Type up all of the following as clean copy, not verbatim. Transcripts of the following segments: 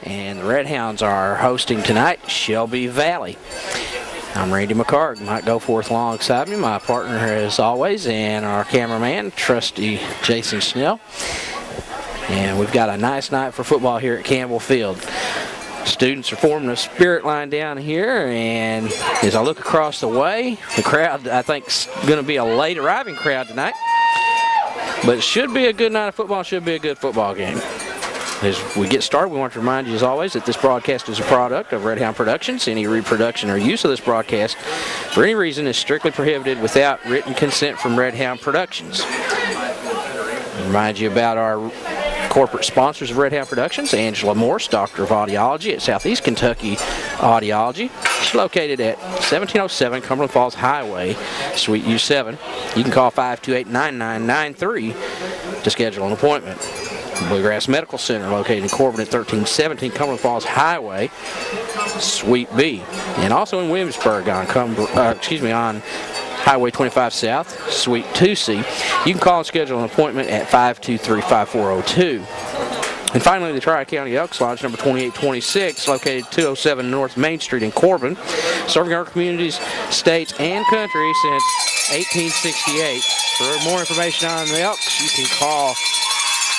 And the Redhounds are hosting tonight Shelby Valley. I'm Randy McCarg. Mike Goforth alongside me, my partner as always, and our cameraman, trusty Jason Snell. And we've got a nice night for football here at Campbell Field. Students are forming a spirit line down here, and as I look across the way, the crowd, I think, is going to be a late arriving crowd tonight. But it should be a good night of football, should be a good football game. As we get started, we want to remind you, as always, that this broadcast is a product of Redhound Productions. Any reproduction or use of this broadcast for any reason is strictly prohibited without written consent from Redhound Productions. Remind you about our corporate sponsors of Redhound Productions: Angela Morse, Doctor of Audiology at Southeast Kentucky Audiology. She's located at 1707 Cumberland Falls Highway, Suite U7. You can call 528-9993 to schedule an appointment. Bluegrass Medical Center, located in Corbin at 1317 Cumberland Falls Highway, Suite B, and also in Williamsburg on Highway 25 South, Suite 2C. You can call and schedule an appointment at 523-5402. And finally, the Tri-County Elks Lodge, number 2826, located 207 North Main Street in Corbin, serving our communities, states, and country since 1868. For more information on the Elks, you can call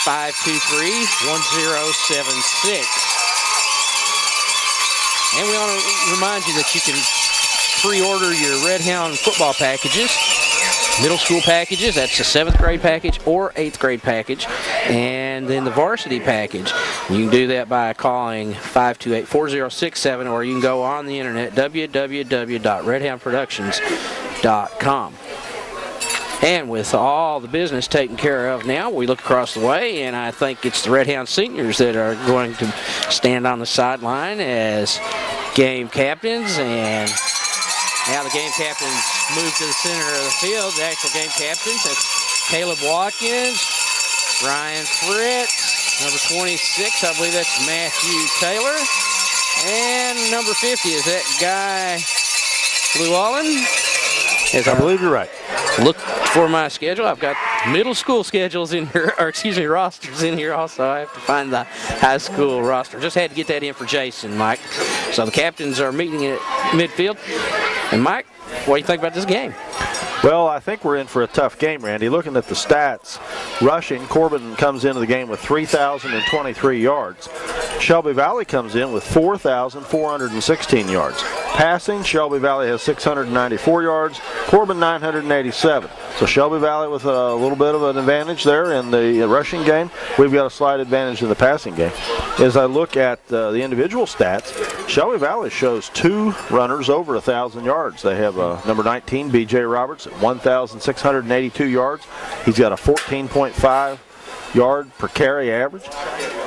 523-1076. And we want to remind you that you can pre-order your Redhound football packages, middle school packages, that's the 7th grade package or 8th grade package, and then the varsity package. You can do that by calling 528-4067, or you can go on the internet, www.redhoundproductions.com. And with all the business taken care of now, we look across the way, and I think it's the Redhound seniors that are going to stand on the sideline as game captains. And now the game captains move to the center of the field. The actual game captains, that's Caleb Watkins, Ryan Fritz, number 26, I believe that's Matthew Taylor, and number 50 is that guy Llewellyn. Yes, I believe you're right. Look for my schedule. I've got middle school schedules in here, or excuse me, rosters in here also. I have to find the high school roster. Just had to get that in for Jason, Mike. So the captains are meeting at midfield. And Mike, what do you think about this game? Well, I think we're in for a tough game, Randy. Looking at the stats, rushing, Corbin comes into the game with 3,023 yards. Shelby Valley comes in with 4,416 yards. Passing, Shelby Valley has 694 yards, Corbin 987. So Shelby Valley with a little bit of an advantage there in the rushing game. We've got a slight advantage in the passing game. As I look at the individual stats, Shelby Valley shows 2 runners over 1,000 yards. They have number 19, B.J. Roberts, at 1,682 yards. He's got a 14.5 yard per carry average.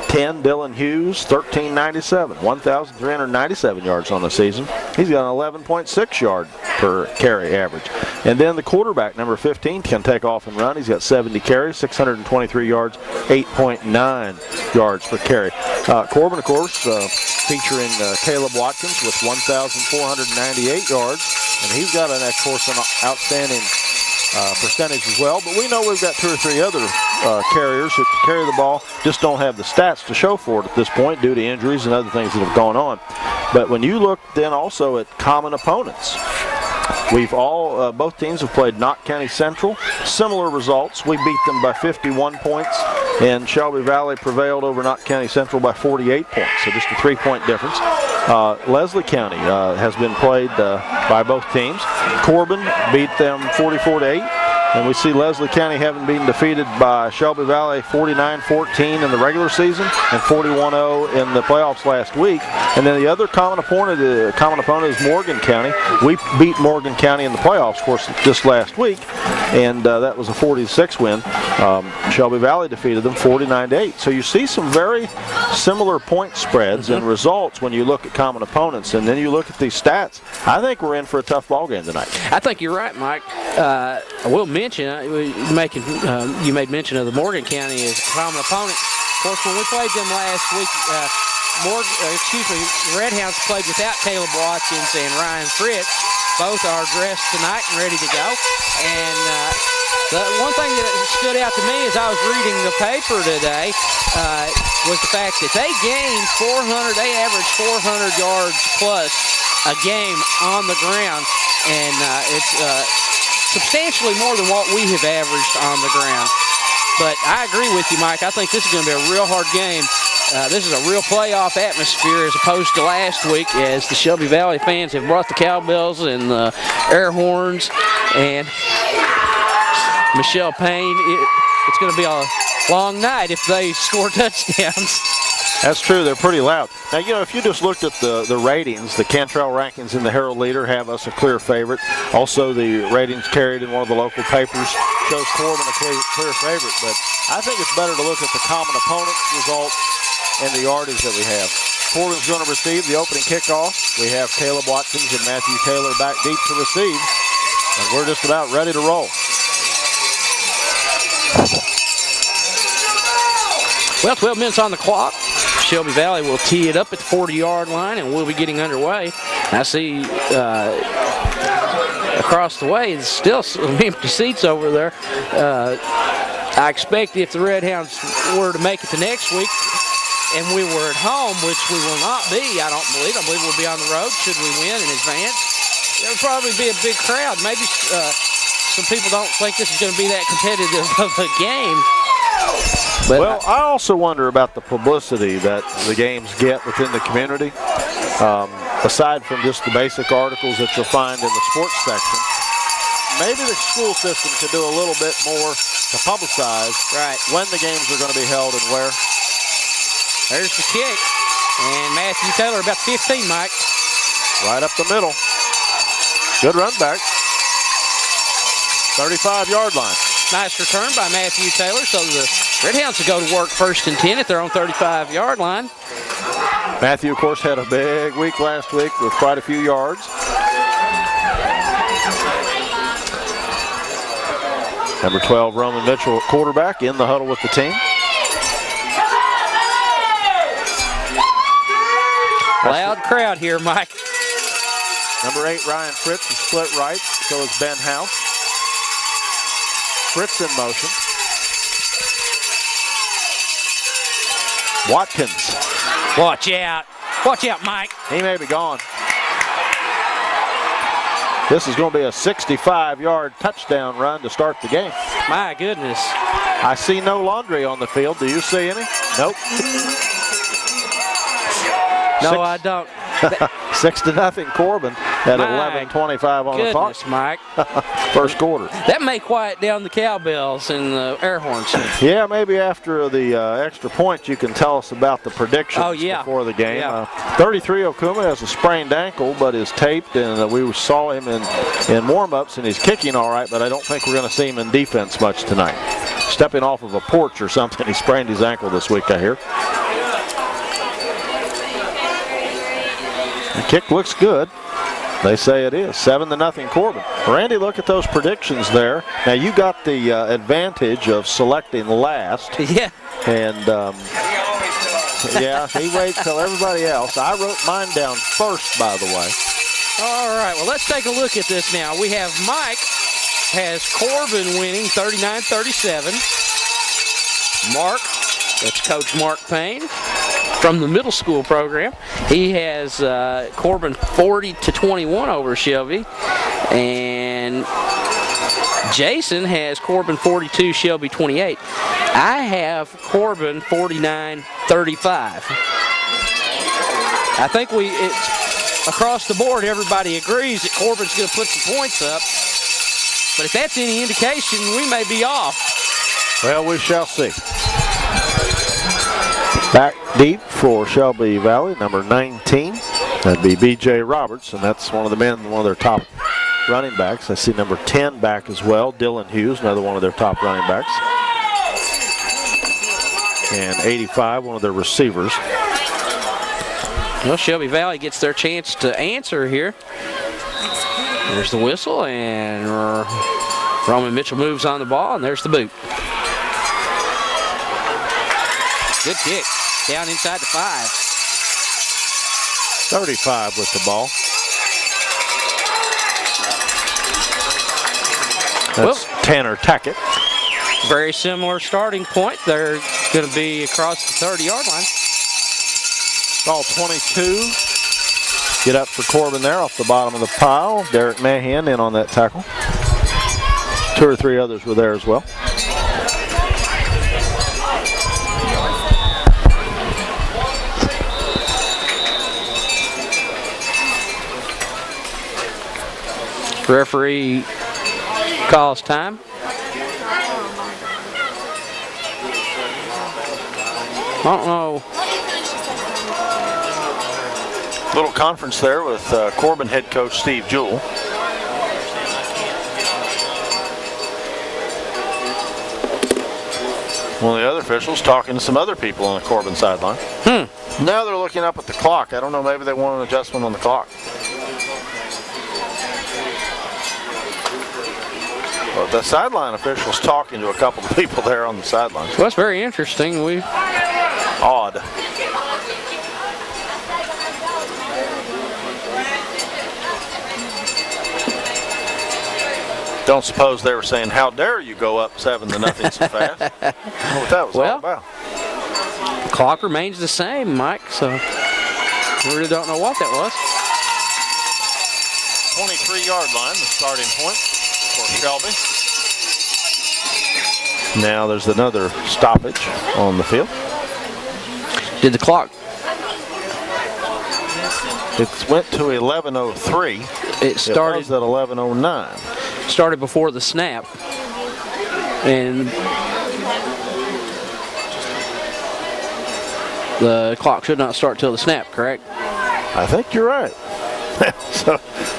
10, Dylan Hughes, 1397, 1,397 yards on the season. He's got an 11.6 yard per carry average. And then the quarterback, number 15, can take off and run. He's got 70 carries, 623 yards, 8.9 yards per carry. Corbin, of course, featuring Caleb Watkins with 1,498 yards. And he's got, of course, an outstanding percentage as well, but we know we've got 2 or 3 other carriers who can carry the ball, just don't have the stats to show for it at this point due to injuries and other things that have gone on. But when you look then also at common opponents, we've all, both teams have played Knott County Central. Similar results. We beat them by 51 points, and Shelby Valley prevailed over Knott County Central by 48 points, so just a 3-point difference. Leslie County has been played by both teams. Corbin beat them 44-8. And we see Leslie County having been defeated by Shelby Valley 49-14 in the regular season and 41-0 in the playoffs last week. And then the other common opponent is Morgan County. We beat Morgan County in the playoffs, of course, just last week, and that was a 40-6 win. Shelby Valley defeated them 49-8. So you see some very similar point spreads and results when you look at common opponents, and then you look at these stats. I think we're in for a tough ball game tonight. I think you're right, Mike. I will mention, you made mention of the Morgan County as a common opponent. Of course, when we played them last week, Redhounds played without Caleb Watkins and Ryan Fritz. Both are dressed tonight and ready to go. And The one thing that stood out to me as I was reading the paper today was the fact that they gained 400. They averaged 400 yards plus a game on the ground, and it's substantially more than what we have averaged on the ground. But I agree with you, Mike. I think this is going to be a real hard game. This is a real playoff atmosphere as opposed to last week, as the Shelby Valley fans have brought the cowbells and the air horns and Michelle Payne. It's going to be a long night if they score touchdowns. That's true. They're pretty loud. Now, you know, if you just looked at the ratings, the Cantrell rankings in the Herald Leader have us a clear favorite. Also, the ratings carried in one of the local papers shows Corbin a clear favorite. But I think it's better to look at the common opponents results and the yardage that we have. Corbin's going to receive the opening kickoff. We have Caleb Watkins and Matthew Taylor back deep to receive. And we're just about ready to roll. Well, 12 minutes on the clock. Shelby Valley will tee it up at the 40-yard line, and we'll be getting underway. I see across the way, there's still some empty seats over there. I expect if the Redhounds were to make it to next week, and we were at home, which we will not be, I believe we'll be on the road should we win in advance. There will probably be a big crowd. Maybe some people don't think this is going to be that competitive of a game. But well, I also wonder about the publicity that the games get within the community. Aside from just the basic articles that you'll find in the sports section, maybe the school system could do a little bit more to publicize when the games are going to be held and where. There's the kick. And Matthew Taylor about 15, Mike. Right up the middle. Good run back. 35-yard line. Nice return by Matthew Taylor. So the Redhounds will go to work 1st and 10 at their own 35-yard line. Matthew, of course, had a big week last week with quite a few yards. Number 12, Roman Mitchell, quarterback, in the huddle with the team. Loud crowd here, Mike. Number 8, Ryan Fritz, is split right. So is Ben House. Fritz in motion. Watkins. Watch out. Watch out, Mike. He may be gone. This is going to be a 65-yard touchdown run to start the game. My goodness. I see no laundry on the field. Do you see any? Nope. No, I don't. 6-0 Corbin at 11:25 on the clock. Mike. First quarter. That may quiet down the cowbells and the air horns. Yeah, maybe after the extra point you can tell us about the predictions before the game. Yeah. 33 Okuma has a sprained ankle but is taped, and we saw him in warm-ups, and he's kicking all right, but I don't think we're going to see him in defense much tonight. Stepping off of a porch or something, he sprained his ankle this week, I hear. The kick looks good. They say it is. 7-0 Corbin. Randy, look at those predictions there. Now, you got the advantage of selecting last. Yeah. And, yeah, he waits till everybody else. I wrote mine down first, by the way. All right, well, let's take a look at this now. We have Mike has Corbin winning 39-37. Mark, that's Coach Mark Payne from the middle school program. He has Corbin 40-21 over Shelby. And Jason has Corbin 42, Shelby 28. I have Corbin 49-35. I think it's across the board, everybody agrees that Corbin's going to put some points up. But if that's any indication, we may be off. Well, we shall see. Back deep for Shelby Valley, number 19. That'd be B.J. Roberts, and that's one of the men, one of their top running backs. I see number 10 back as well, Dylan Hughes, another one of their top running backs. And 85, one of their receivers. Well, Shelby Valley gets their chance to answer here. There's the whistle, and Roman Mitchell moves on the ball, and there's the boot. Good kick. Down inside the 5. 35 with the ball. That's Tanner Tackett. Very similar starting point. They're going to be across the 30-yard line. Ball 22. Get up for Corbin there off the bottom of the pile. Derek Mahan in on that tackle. 2 or 3 others were there as well. Referee calls time. I don't know. Little conference there with Corbin head coach Steve Jewell. One of the other officials talking to some other people on the Corbin sideline. Now they're looking up at the clock. I don't know, maybe they want an adjustment on the clock. Well, the sideline official's talking to a couple of people there on the sideline. Well, that's very interesting. Odd. Don't suppose they were saying, how dare you go up 7-0 so fast? I don't know what that was all about. The clock remains the same, Mike, so we really don't know what that was. 23-yard line, the starting point for Shelby. Now there's another stoppage on the field. Did the clock? It went to 11:03. It started at 11:09. Started before the snap, and the clock should not start till the snap, correct? I think you're right. So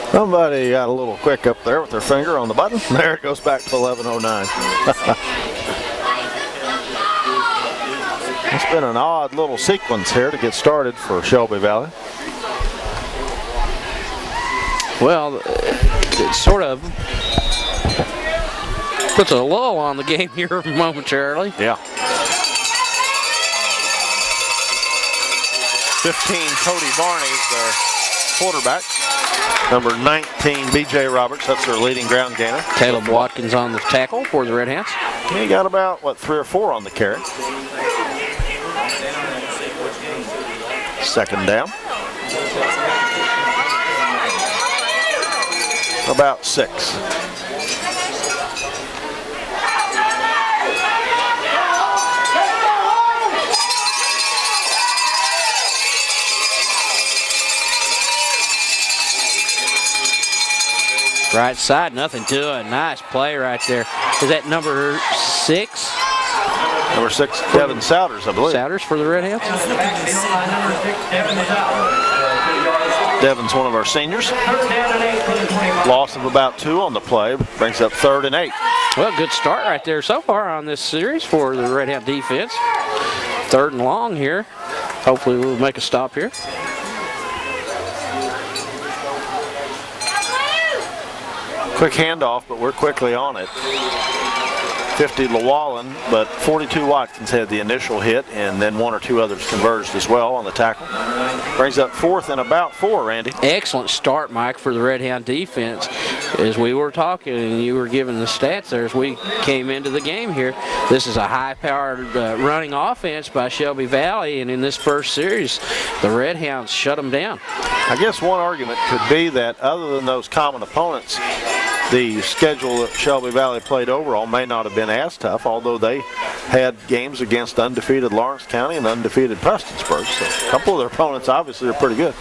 somebody got a little quick up there with their finger on the button. There it goes back to 11:09. It's been an odd little sequence here to get started for Shelby Valley. Well, it sort of puts a lull on the game here momentarily. Yeah. 15, Cody Varney's their quarterback. Number 19, B.J. Roberts, that's their leading ground gainer. Caleb Watkins on the tackle for the Redhounds. He got about, 3 or 4 on the carry. Second down. About 6. Right side, nothing to it. Nice play right there. Is that number 6? Number 6, Devin Souders, I believe. Souders for the Redhounds. Devin's one of our seniors. Loss of about 2 on the play. Brings up 3rd and 8. Well, good start right there so far on this series for the Redhound defense. 3rd and long here. Hopefully we'll make a stop here. Quick handoff, but we're quickly on it. 50 Llewellyn, but 42 Watkins had the initial hit, and then 1 or 2 others converged as well on the tackle. Brings up 4th and about 4, Randy. Excellent start, Mike, for the Redhound defense. As we were talking and you were giving the stats there as we came into the game here, this is a high-powered running offense by Shelby Valley, and in this first series, the Redhounds shut them down. I guess one argument could be that other than those common opponents, the schedule that Shelby Valley played overall may not have been as tough, although they had games against undefeated Lawrence County and undefeated Prestonsburg. So a couple of their opponents obviously are pretty good.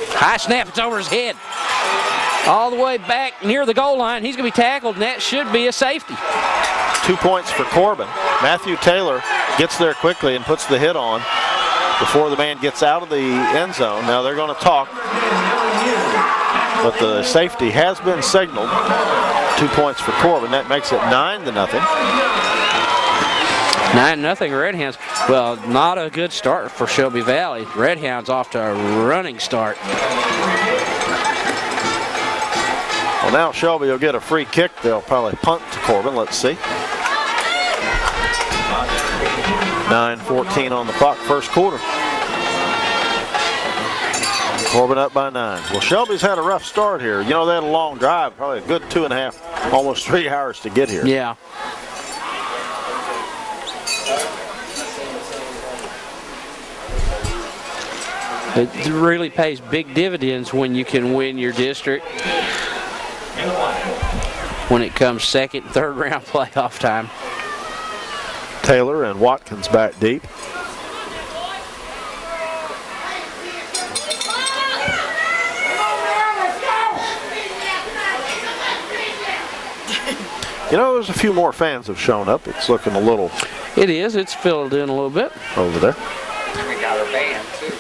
High snap, it's over his head. All the way back near the goal line. He's going to be tackled, and that should be a safety. 2 points for Corbin. Matthew Taylor gets there quickly and puts the hit on before the man gets out of the end zone. Now they're going to talk, but the safety has been signaled. 2 points for Corbin. That makes it 9-0. 9-0 Redhounds. Well, not a good start for Shelby Valley. Redhounds off to a running start. Well, now Shelby will get a free kick. They'll probably punt to Corbin. Let's see. 9:14 on the clock, first quarter. Corbin up by 9. Well, Shelby's had a rough start here. You know, they had a long drive, probably a good 2.5, almost 3 hours to get here. Yeah. It really pays big dividends when you can win your district when it comes second and third round playoff time. Taylor and Watkins back deep. You know, there's a few more fans have shown up. It's looking a little... It is. It's filled in a little bit. Over there. We got our band, too.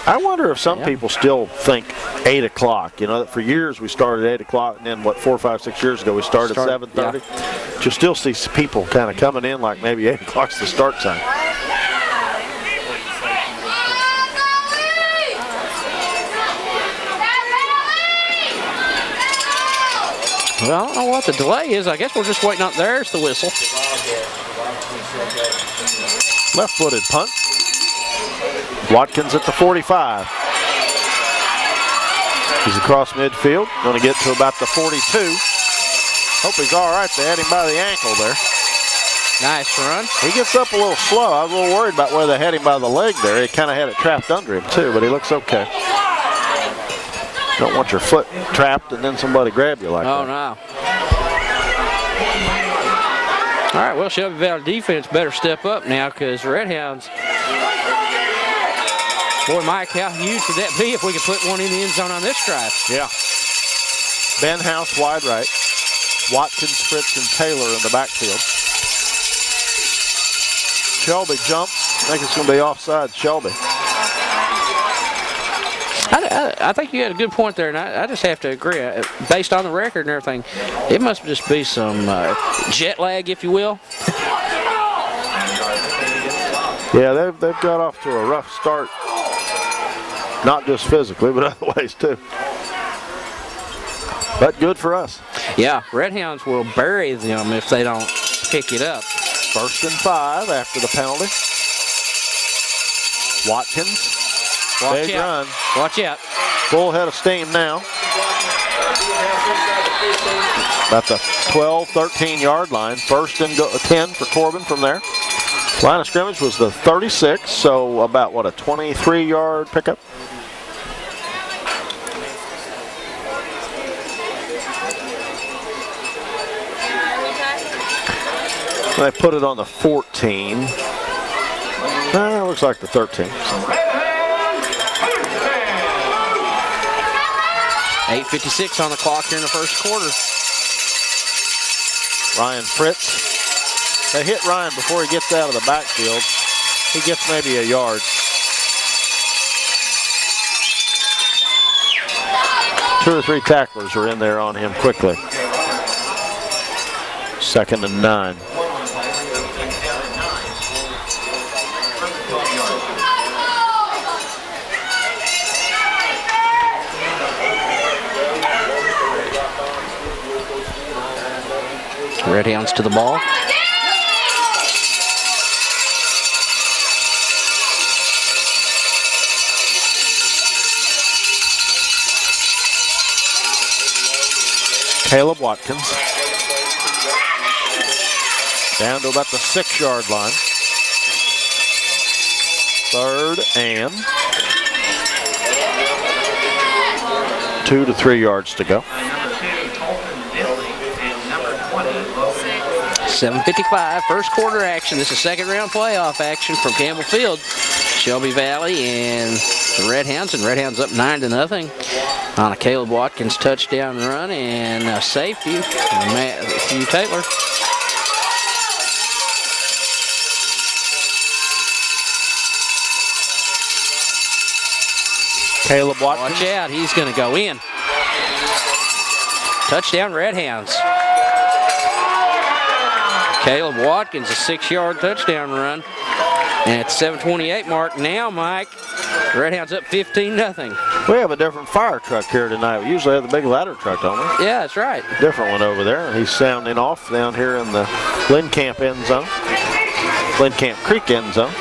I wonder if some people still think 8 o'clock. You know, for years we started at 8 o'clock, and then, 4, 5, 6 years ago we started at 7:30. Yeah. But you still see people kind of coming in like maybe 8 o'clock's the start time. Well, I don't know what the delay is. I guess we're just waiting on. There's the whistle. Left-footed punt. Watkins at the 45. He's across midfield. Going to get to about the 42. Hope he's all right. They had him by the ankle there. Nice run. He gets up a little slow. I was a little worried about where they had him by the leg there. He kind of had it trapped under him too, but he looks okay. Don't want your foot trapped and then somebody grab you like that. Oh, no. All right, well, Shelby Valley defense better step up now because Redhounds. Boy, Mike, how huge would that be if we could put one in the end zone on this drive? Yeah. Ben House wide right. Watkins, Fritz, and Taylor in the backfield. Shelby jumps. I think it's going to be offside Shelby. I think you had a good point there, and I just have to agree. Based on the record and everything, it must just be some jet lag, if you will. Yeah, they've got off to a rough start. Not just physically, but other ways too. But good for us. Yeah, Redhounds will bury them if they don't pick it up. 1st and 5 after the penalty. Watkins. Big run. Watch out. Full head of steam now. About the 12, 13-yard line. 1st and 10 for Corbin from there. Line of scrimmage was the 36, so about, a 23-yard pickup? They put it on the 14. Looks like the 13. 8:56 on the clock here in the first quarter. Ryan Fritz. They hit Ryan before he gets out of the backfield. He gets maybe a yard. 2 or 3 tacklers are in there on him quickly. 2nd and 9. Redhounds to the ball. Caleb Watkins. Down to about the 6-yard line. 3rd and 2 to 3 yards to go. 7:55, first quarter action. This is second round playoff action from Campbell Field. Shelby Valley and the Redhounds, and Redhounds up 9-0 on a Caleb Watkins touchdown run and a safety, Matthew Taylor. Caleb Watkins. Watch out, he's going to go in. Touchdown Redhounds. Caleb Watkins, a 6-yard touchdown run. And at the 7:28 mark now, Mike, Redhounds up 15-0. We have a different fire truck here tonight. We usually have the big ladder truck, don't we? Yeah, that's right. Different one over there. He's sounding off down here in the Lincamp end zone. Lincamp Creek end zone.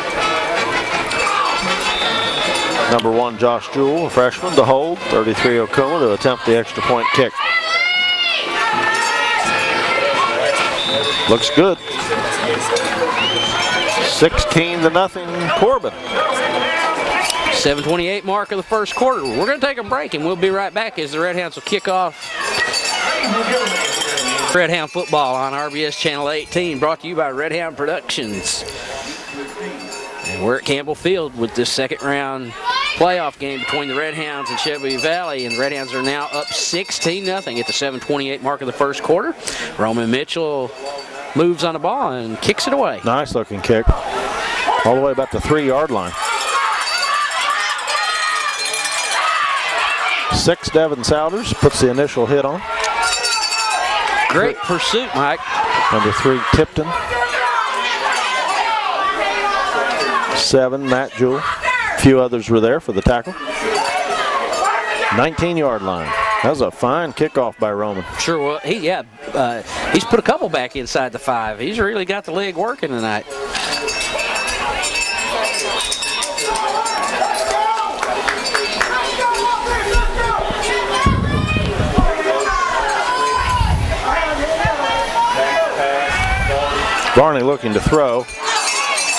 Number 1, Josh Jewell, a freshman, to hold. 33, Okuma to attempt the extra point kick. Looks good. 16-0, Corbin. 7:28 mark of the first quarter. We're going to take a break, and we'll be right back as the Redhounds will kick off Redhound football on RBS Channel 18, brought to you by Redhound Productions. And we're at Campbell Field with this second round playoff game between the Redhounds and Shelby Valley, and the Redhounds are now up 16-0 at the 7:28 mark of the first quarter. Roman Mitchell moves on the ball and kicks it away. Nice looking kick. All the way about the 3-yard line. 6, Devin Souders puts the initial hit on. Great pursuit, Mike. Number 3, Tipton. 7, Matt Jewell. A few others were there for the tackle. 19-yard line. That was a fine kickoff by Roman. Sure, well, he's put a couple back inside the 5. He's really got the leg working tonight. Barney looking to throw.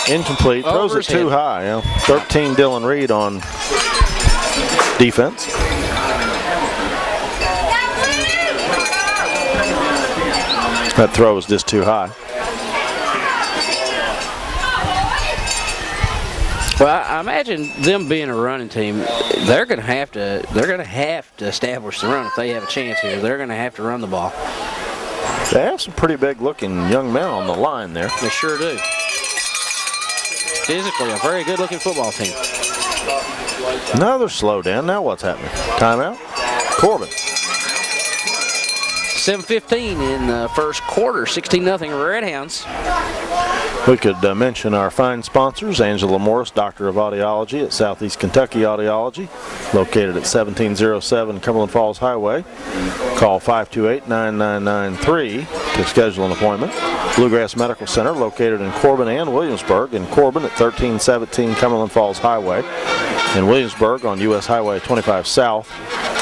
Incomplete. Throws it too high. You know. 13, Dylan Reed on defense. That throw was just too high. Well, I imagine them being a running team, they're going to have to establish the run if they have a chance here. They're going to have to run the ball. They have some pretty big-looking young men on the line there. They sure do. Physically, a very good-looking football team. Now they're slowed down. Now what's happening? Timeout. Corbin. 7:15 in the first quarter. 16-0 Redhounds. We could mention our fine sponsors, Angela Morris, Doctor of Audiology at Southeast Kentucky Audiology, located at 1707 Cumberland Falls Highway. Call 528-9993 to schedule an appointment. Bluegrass Medical Center, located in Corbin and Williamsburg, in Corbin at 1317 Cumberland Falls Highway. In Williamsburg on U.S. Highway 25 South,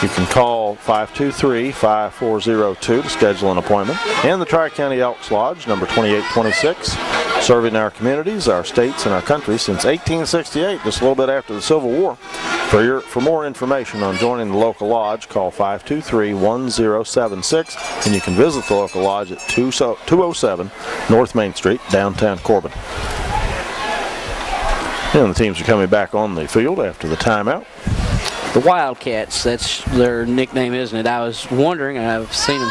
you can call 523-5402 to schedule an appointment. And the Tri-County Elks Lodge, number 2826, serving our communities, our states, and our country since 1868, just a little bit after the Civil War. For more information on joining the local lodge, call 523-1076, and you can visit the local lodge at 207 North Main Street, downtown Corbin. And the teams are coming back on the field after the timeout. The Wildcats, that's their nickname, isn't it? I was wondering, I've seen a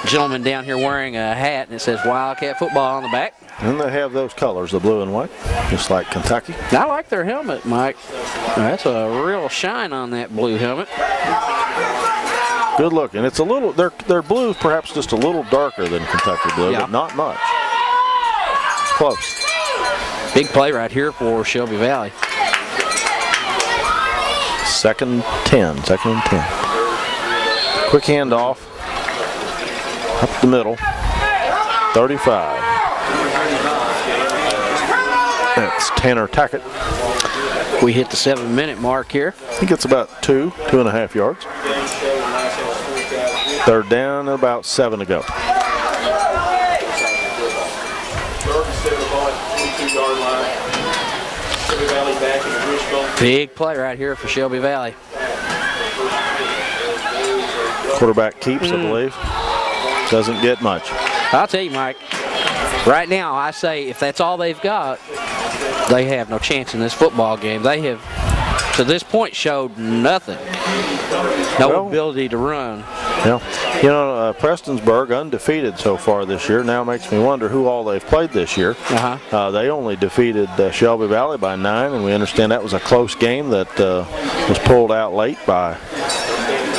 gentleman down here wearing a hat, and it says Wildcat football on the back. And they have those colors, the blue and white, just like Kentucky. I like their helmet, Mike. That's a real shine on that blue helmet. Good looking. It's a little, their blue is perhaps just a little darker than Kentucky blue, but not much. It's close. Big play right here for Shelby Valley. Second and 10. Quick handoff. Up the middle. 35. That's Tanner Tackett. We hit the 7-minute mark here. He gets about 2.5 yards. Third down, about 7 to go. Big play right here for Shelby Valley. Quarterback keeps, I believe. Doesn't get much. I'll tell you, Mike, right now I say if that's all they've got, they have no chance in this football game. They have, to this point, showed nothing. No ability to run. Yeah. You know, Prestonsburg, undefeated so far this year, now makes me wonder who all they've played this year. They only defeated Shelby Valley by 9, and we understand that was a close game that was pulled out late by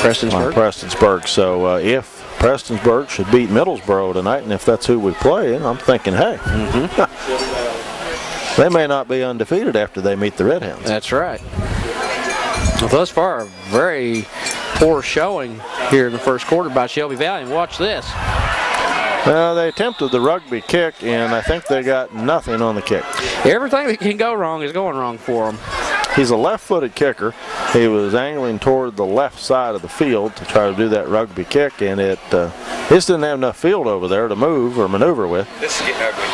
Prestonsburg. So if Prestonsburg should beat Middlesboro tonight, and if that's who we play, I'm thinking, hey, they may not be undefeated after they meet the Redhounds. That's right. Well, thus far, a very poor showing here in the first quarter by Shelby Valley. And watch this. They attempted the rugby kick, and I think they got nothing on the kick. Everything that can go wrong is going wrong for them. He's a left-footed kicker. He was angling toward the left side of the field to try to do that rugby kick, and it just didn't have enough field over there to move or maneuver with. This is getting ugly.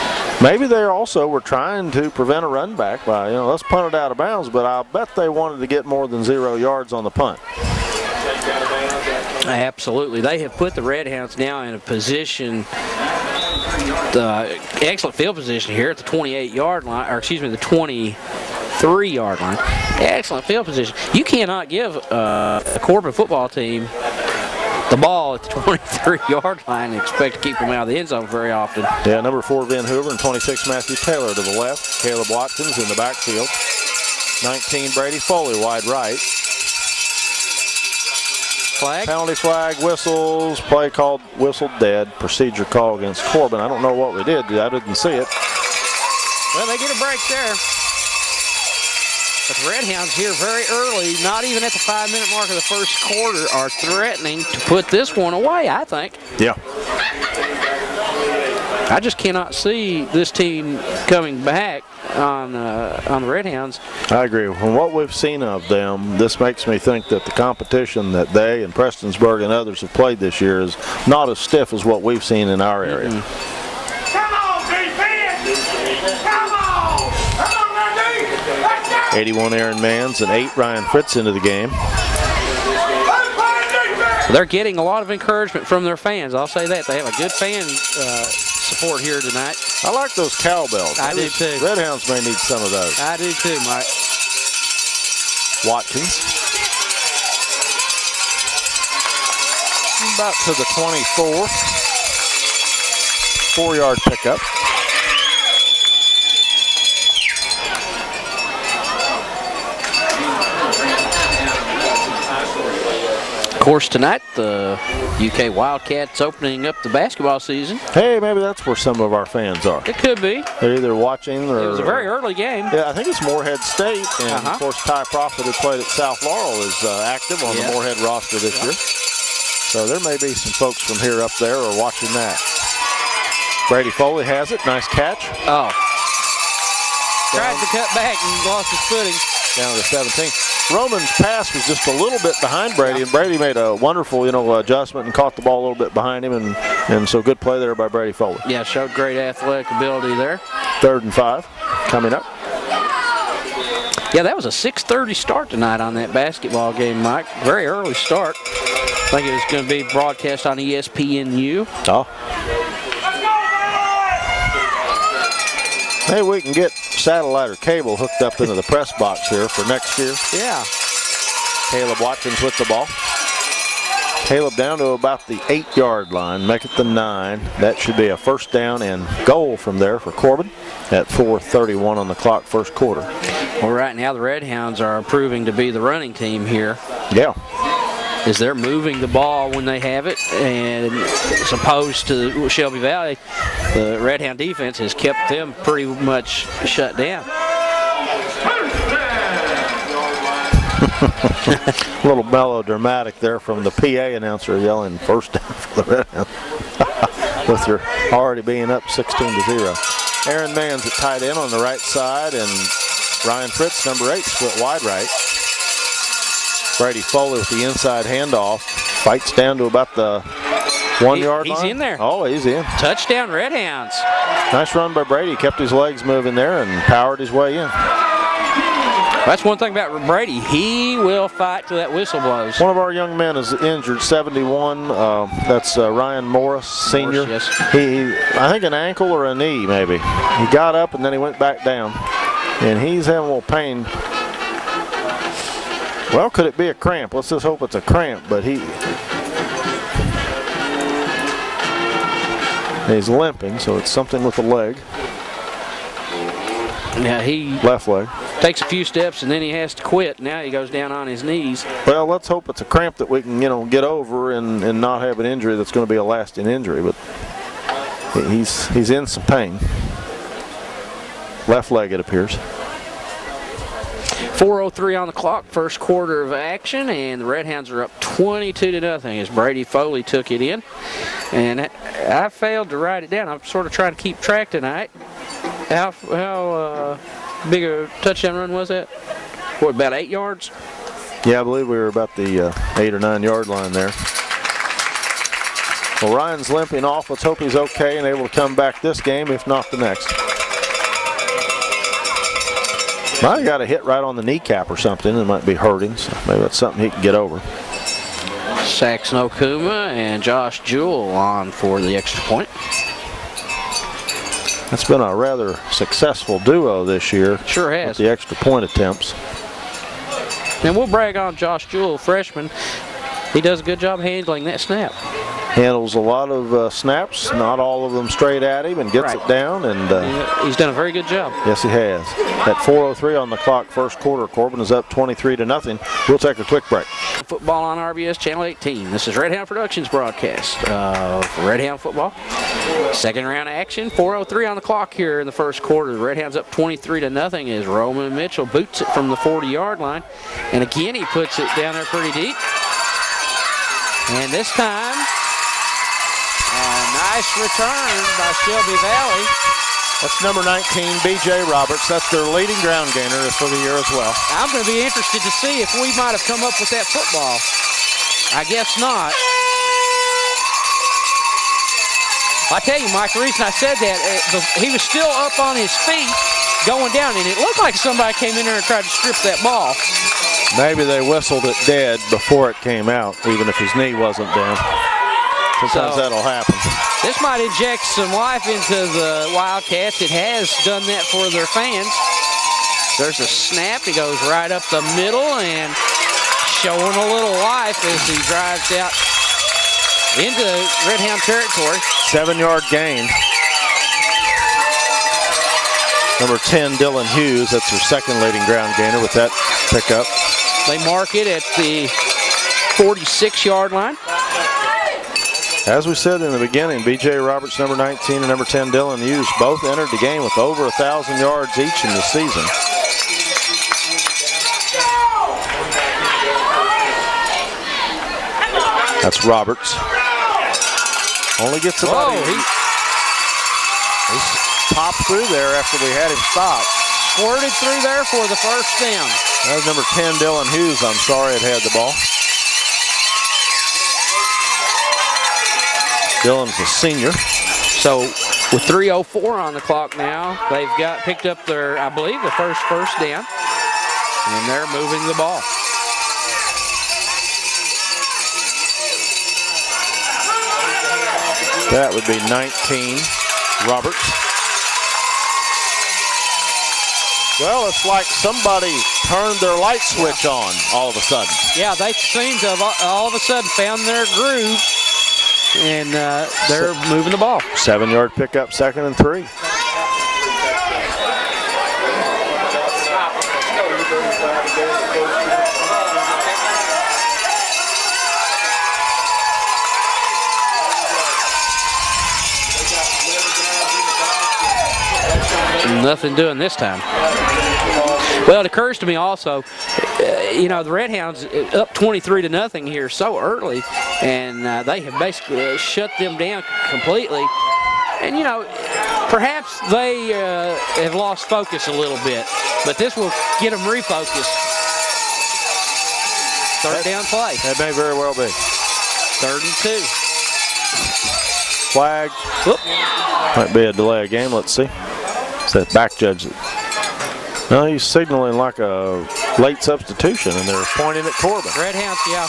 Maybe they also were trying to prevent a run back by, let's punt it out of bounds, but I'll bet they wanted to get more than 0 yards on the punt. Absolutely. They have put the Redhounds now in a position, excellent field position here at the 28-yard line, or excuse me, the 23-yard line. Excellent field position. You cannot give a Corbin football team the ball at the 23-yard line and expect to keep them out of the end zone very often. Yeah, number 4, Ben Hoover, and 26, Matthew Taylor to the left. Caleb Watkins in the backfield. 19, Brady Foley, wide right. Flag? Penalty flag, whistles, play called, whistled dead, procedure call against Corbin. I don't know what we did. I didn't see it. Well, they get a break there. But the Redhounds here very early, not even at the 5-minute mark of the first quarter, are threatening to put this one away, I think. Yeah. I just cannot see this team coming back on the Redhounds. I agree. From what we've seen of them, this makes me think that the competition that they and Prestonsburg and others have played this year is not as stiff as what we've seen in our area. Mm-hmm. Come on, defense! Come on! Come on, now, D! 81, Aaron Mans, and 8, Ryan Fritz into the game. They're getting a lot of encouragement from their fans. I'll say that. They have a good fan support here tonight. I like those cowbells. I do too. Redhounds may need some of those. I do too, Mike. Watkins. About to the 24. 4-yard pickup. Of course, tonight the UK Wildcats opening up the basketball season. Hey, maybe that's where some of our fans are. It could be. They're either watching or... It was a very early game. Yeah, I think it's Moorhead State, and of course Ty Prophet, who played at South Laurel, is active on the Moorhead roster this year. So there may be some folks from here up there or watching that. Brady Foley has it. Nice catch. Oh. Tried to cut back and lost his footing. Down to the 17. Roman's pass was just a little bit behind Brady, and Brady made a wonderful, adjustment and caught the ball a little bit behind him, and so good play there by Brady Foley. Yeah, showed great athletic ability there. 3rd and 5 coming up. Yeah, that was a 6:30 start tonight on that basketball game, Mike. Very early start. I think it was going to be broadcast on ESPNU. Oh. Maybe we can get satellite or cable hooked up into the press box here for next year. Yeah. Caleb Watkins with the ball. Caleb down to about the 8-yard line, make it the 9. That should be a first down and goal from there for Corbin at 4:31 on the clock, first quarter. Well, right now the Redhounds are proving to be the running team here. Yeah. Is they're moving the ball when they have it, and as opposed to Shelby Valley, the Redhound defense has kept them pretty much shut down. A little melodramatic there from the PA announcer yelling first down for the Redhounds with her already being up 16-0. Aaron Mans at tight end on the right side, and Ryan Fritz, number 8, split wide right. Brady Foley with the inside handoff. Fights down to about the 1-yard line. He's in there. Oh, he's in. Touchdown, Redhounds. Nice run by Brady. Kept his legs moving there and powered his way in. That's one thing about Brady. He will fight till that whistle blows. One of our young men is injured, 71. That's Ryan Morris, senior. Morris, yes. He, I think an ankle or a knee, maybe. He got up and then he went back down. And he's having a little pain. Well, could it be a cramp? Let's just hope it's a cramp, but he's limping, so it's something with the leg. Yeah, he left leg. Takes a few steps and then he has to quit. Now he goes down on his knees. Well, let's hope it's a cramp that we can, get over and not have an injury that's going to be a lasting injury, but he's in some pain. Left leg, it appears. 4:03 on the clock, first quarter of action, and the Redhounds are up 22-0 as Brady Foley took it in. And I failed to write it down. I'm sort of trying to keep track tonight. How big a touchdown run was that? what, about 8 yards? Yeah, I believe we were about the 8 or 9 yard line there. Well, Ryan's limping off. Let's hope he's okay and able to come back this game, if not the next. Might have got a hit right on the kneecap or something. It might be hurting, so maybe that's something he can get over. Saxon Okuma and Josh Jewell on for the extra point. That's been a rather successful duo this year. Sure has. With the extra point attempts. And we'll brag on Josh Jewell, freshman. He does a good job handling that snap. Handles a lot of snaps, not all of them straight at him, and gets it down. And he's done a very good job. Yes, he has. At 4:03 on the clock, first quarter, Corbin is up 23-0. We'll take a quick break. Football on RBS Channel 18. This is Redhound Productions broadcast of Redhound football. Second round action, 4:03 on the clock here in the first quarter. The Redhounds up 23-0 as Roman Mitchell boots it from the 40-yard line. And again, he puts it down there pretty deep. And this time, a nice return by Shelby Valley. That's number 19, B.J. Roberts. That's their leading ground gainer for the year as well. I'm going to be interested to see if we might have come up with that football. I guess not. I tell you, Mike, the reason I said that, he was still up on his feet going down, and it looked like somebody came in there and tried to strip that ball. Maybe they whistled it dead before it came out, even if his knee wasn't down. Sometimes that'll happen. This might inject some life into the Wildcats. It has done that for their fans. There's a snap. He goes right up the middle and showing a little life as he drives out into Redhound territory. 7-yard gain. Number 10, Dylan Hughes. That's their second leading ground gainer with that pickup. They mark it at the 46-yard line. As we said in the beginning, B.J. Roberts, number 19, and number 10, Dylan Hughes, both entered the game with over 1,000 yards each in the season. That's Roberts. Only gets about he popped through there after we had him stopped. Squirted through there for the first down. That was number 10, Dylan Hughes. I'm sorry it had the ball. Dylan's a senior. So with 3:04 on the clock now, they've picked up their, I believe, the first down. And they're moving the ball. That would be 19, Roberts. Well, it's like somebody turned their light switch on all of a sudden. Yeah, they seem to have all of a sudden found their groove, and they're moving the ball. 7-yard pickup, 2nd and 3. Nothing doing this time. Well, it occurs to me also, the Redhounds up 23-0 here so early, and they have basically shut them down completely. And, perhaps they have lost focus a little bit, but this will get them refocused. Third down play. That may very well be. 3rd and 2. Flag. Whoop. Might be a delay of game. Let's see. It's that back judge. No, he's signaling like a late substitution, and they're pointing at Corbin. Redhounds, yeah.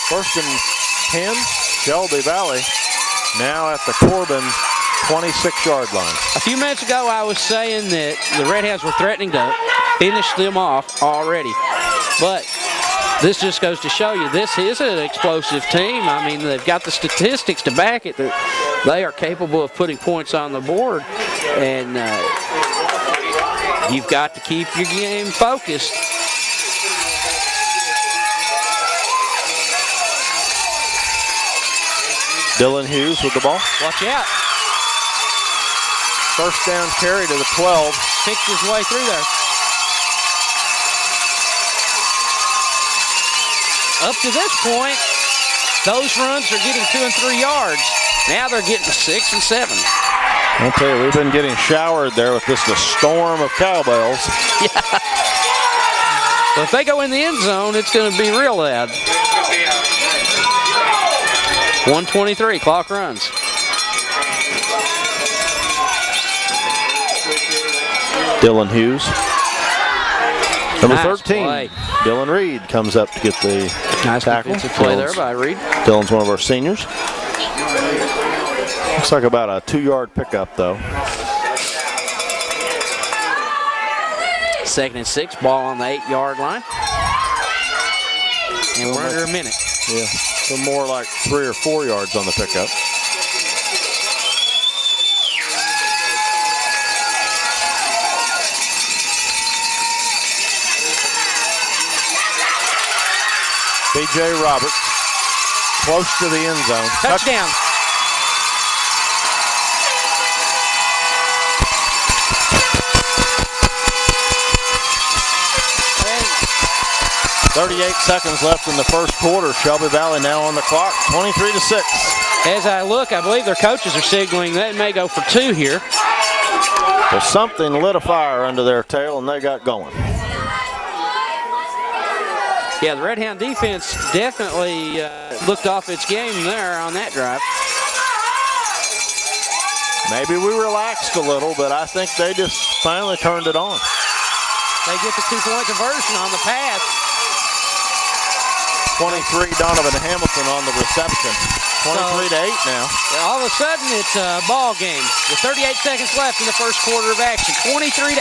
1st and 10, Shelby Valley. Now at the Corbin 26-yard line. A few minutes ago, I was saying that the Redhounds were threatening to finish them off already. But this just goes to show you this is an explosive team. I mean, they've got the statistics to back it. They are capable of putting points on the board. And you've got to keep your game focused. Dylan Hughes with the ball. Watch out. First down carry to the 12. Picks his way through there. Up to this point, those runs are getting 2 and 3 yards. Now they're getting 6 and 7. I'll tell you, we've been getting showered there with just a storm of cowbells. Yeah. Well, if they go in the end zone, it's going to be real loud. 1:23, clock runs. Dylan Hughes. Number Nice 13, play. Dylan Reed comes up to get the Nice tackle. defensive play there by Reed. Dylan's one of our seniors. Looks like about a 2-yard pickup, though. 2nd and 6, ball on the 8-yard line. And we're under a minute. Yeah, so more like 3 or 4 yards on the pickup. B.J. Roberts, close to the end zone. Touchdown. And 38 seconds left in the first quarter. Shelby Valley now on the clock, 23-6. As I look, I believe their coaches are signaling they may go for 2 here. Well, something lit a fire under their tail, and they got going. Yeah, the Redhound defense definitely looked off its game there on that drive. Maybe we relaxed a little, but I think they just finally turned it on. They get the 2-point conversion on the pass. 23, Donovan Hamilton on the reception. 23-8 now. All of a sudden, it's a ball game with 38 seconds left in the first quarter of action. 23-8,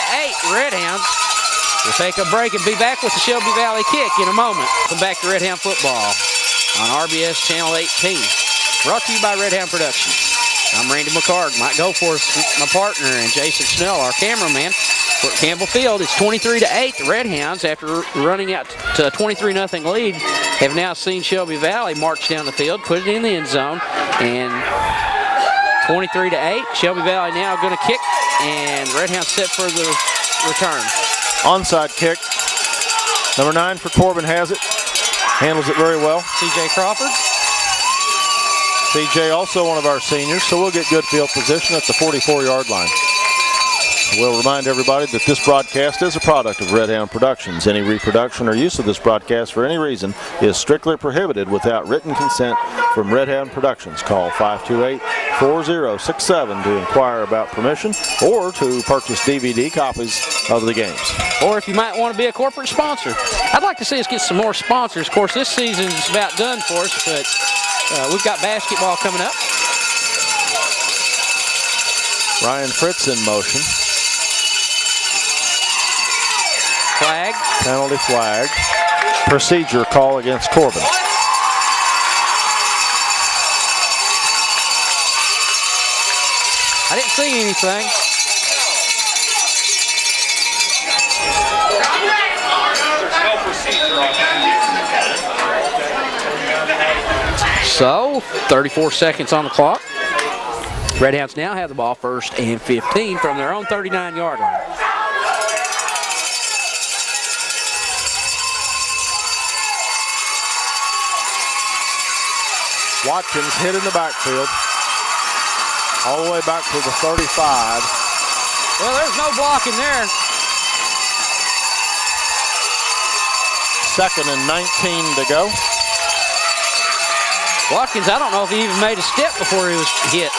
Redhounds. We'll take a break and be back with the Shelby Valley kick in a moment. Welcome back to Redhound Football on RBS Channel 18. Brought to you by Redhound Productions. I'm Randy McCarg. Mike Goforth, my partner, and Jason Snell, our cameraman. We're at Campbell Field. It's 23-8. The Redhounds, after running out to a 23-0 lead, have now seen Shelby Valley march down the field, put it in the end zone, and 23-8. Shelby Valley now going to kick, and Redhounds set for the return. Onside kick. Number 9 for Corbin has it. Handles it very well. C.J. Crawford. C.J. also one of our seniors, so we'll get good field position at the 44-yard line. We'll remind everybody that this broadcast is a product of Redhound Productions. Any reproduction or use of this broadcast for any reason is strictly prohibited without written consent from Redhound Productions. Call 528-4067 to inquire about permission or to purchase DVD copies of the games. Or if you might want to be a corporate sponsor. I'd like to see us get some more sponsors. Of course, this season's about done for us, but we've got basketball coming up. Ryan Fritz in motion. Flag. Penalty flag. Procedure call against Corbin. I didn't see anything. So, 34 seconds on the clock. Redhounds now have the ball 1st and 15 from their own 39-yard line. Watkins hit in the backfield. All the way back to the 35. Well, there's no blocking there. 2nd and 19 to go. Watkins, I don't know if he even made a step before he was hit.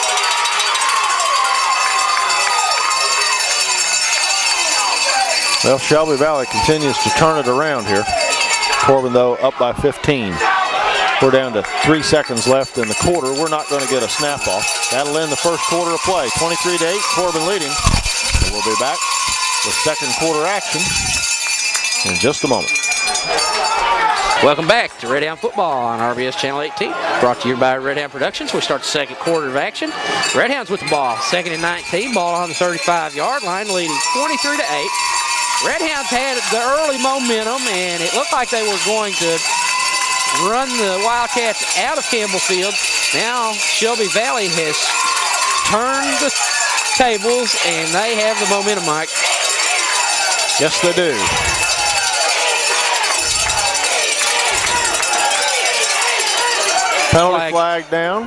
Well, Shelby Valley continues to turn it around here. Corbin, though, up by 15. We're down to 3 seconds left in the quarter. We're not going to get a snap off. That'll end the first quarter of play. 23-8, Corbin leading. And we'll be back with second quarter action in just a moment. Welcome back to Redhound Football on RBS Channel 18. Brought to you by Redhound Productions. We start the second quarter of action. Redhounds with the ball. 2nd and 19. Ball on the 35-yard line, leading 23-8. Redhounds had the early momentum, and it looked like they were going to run the Wildcats out of Campbell Field. Now Shelby Valley has turned the tables, and they have the momentum, Mike. Yes, they do. Penalty flag down.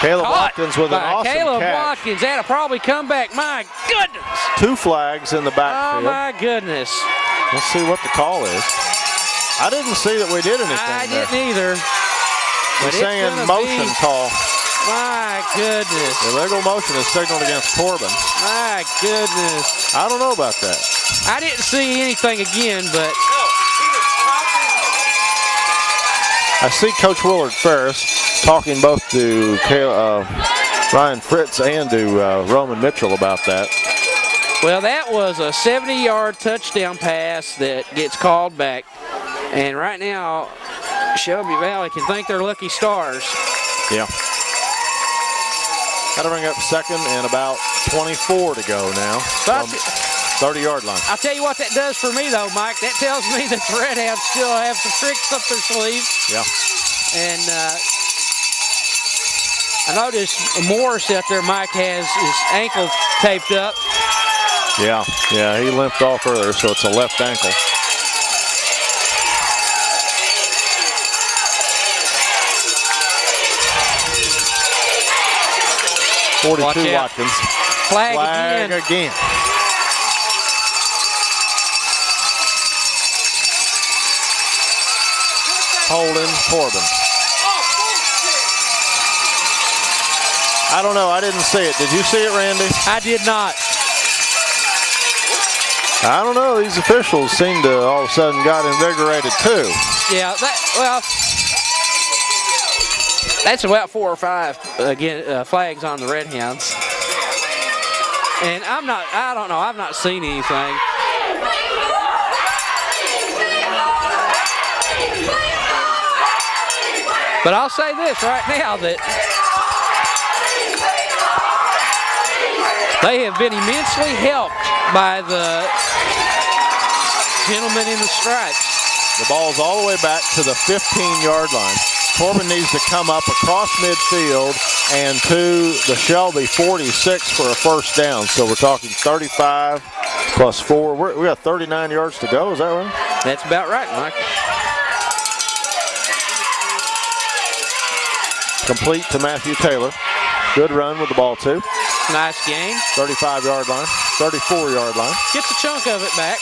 Caleb Watkins with an awesome Caleb catch. Watkins, that'll probably come back. My goodness. 2 flags in the Oh, backfield. my goodness. Let's see what the call is. I didn't see that we did anything I there. didn't either. They're But it's saying gonna motion be- call. My goodness. Illegal motion is signaled against Corbin. My goodness. I don't know about that. I didn't see anything again, but I see Coach Willard Ferris talking both to Ryan Fritz and to Roman Mitchell about that. well, that was a 70-yard touchdown pass that gets called back. And right now, Shelby Valley can thank their lucky stars. Yeah. Got to bring up second and about 24 to go now. But 30-yard line. I'll tell you what that does for me, though, Mike. That tells me that the Redhounds still have some tricks up their sleeves. Yeah. And I noticed Morris out there, Mike, has his ankle taped up. Yeah, he limped off earlier, so it's a left ankle. Watch 42 out. Watkins. Flag again. Holding Corbin. I don't know. I didn't see it. Did you see it, Randy? I did not. I don't know. These officials seem to all of a sudden got invigorated too. Yeah, that's about 4 or 5 flags on the Redhounds. And I don't know. I've not seen anything. But I'll say this right now that they have been immensely helped by the gentleman in the stripes. The ball's all the way back to the 15-yard line. Corbin needs to come up across midfield and to the Shelby 46 for a first down. So we're talking 35 plus 4. We got 39 yards to go. Is that right? That's about right, Mike. Complete to Matthew Taylor. Good run with the ball, too. Nice game. 35-yard line, 34-yard line. Gets a chunk of it back.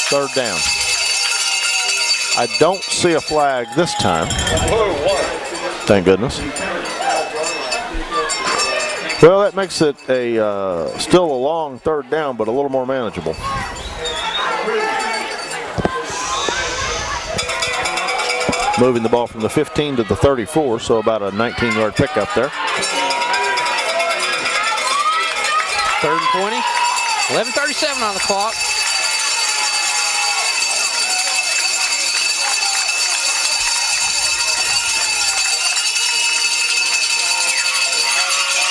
Third down. I don't see a flag this time. Thank goodness. Well, that makes it still a long third down, but a little more manageable. Moving the ball from the 15 to the 34, so about a 19-yard pickup there. Third and 20. 11:37 on the clock.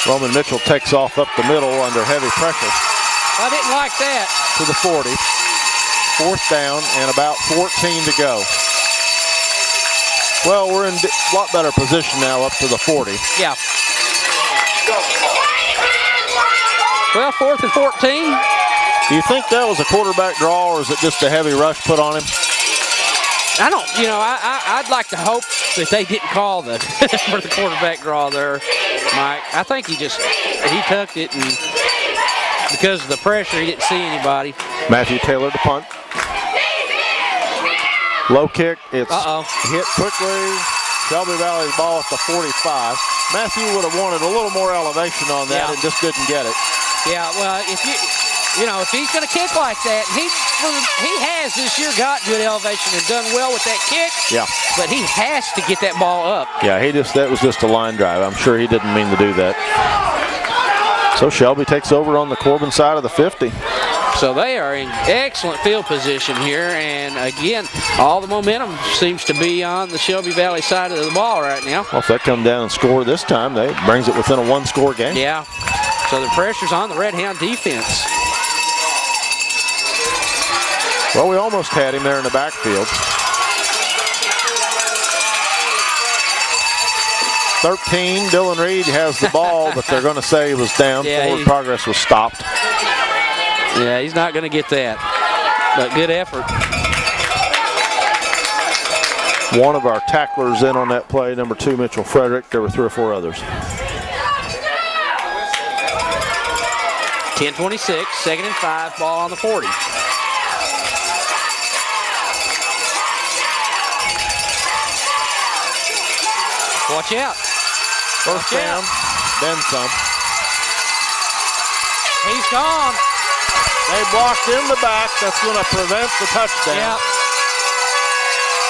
Roman Mitchell takes off up the middle under heavy pressure. I didn't like that. To the 40. Fourth down and about 14 to go. Well, we're in a lot better position now up to the 40. Yeah. Well, 4th and 14. Do you think that was a quarterback draw, or is it just a heavy rush put on him? I don't, I'd like to hope that they didn't call the for the quarterback draw there, Mike. I think he tucked it, and because of the pressure, he didn't see anybody. Matthew Taylor to punt. Low kick. It's hit quickly. Shelby Valley's ball at the 45. Matthew would have wanted a little more elevation on that and just didn't get it. Yeah, well, if he's going to kick like that, he has this year got good elevation and done well with that kick. Yeah. But he has to get that ball up. Yeah, that was just a line drive. I'm sure he didn't mean to do that. So Shelby takes over on the Corbin side of the 50. So they are in excellent field position here, and again, all the momentum seems to be on the Shelby Valley side of the ball right now. Well, if they come down and score this time, that brings it within a one-score game. Yeah. So the pressure's on the Redhound defense. Well, we almost had him there in the backfield. 13, Dylan Reed has the ball, but they're going to say he was down. Forward progress was stopped. Yeah, he's not going to get that, but good effort. one of our tacklers in on that play, number 2, Mitchell Frederick. There were 3 or 4 others. 10-26, 2nd and 5, ball on the 40. Watch out. First down, then some. He's gone. They blocked in the back. That's going to prevent the touchdown. Yep.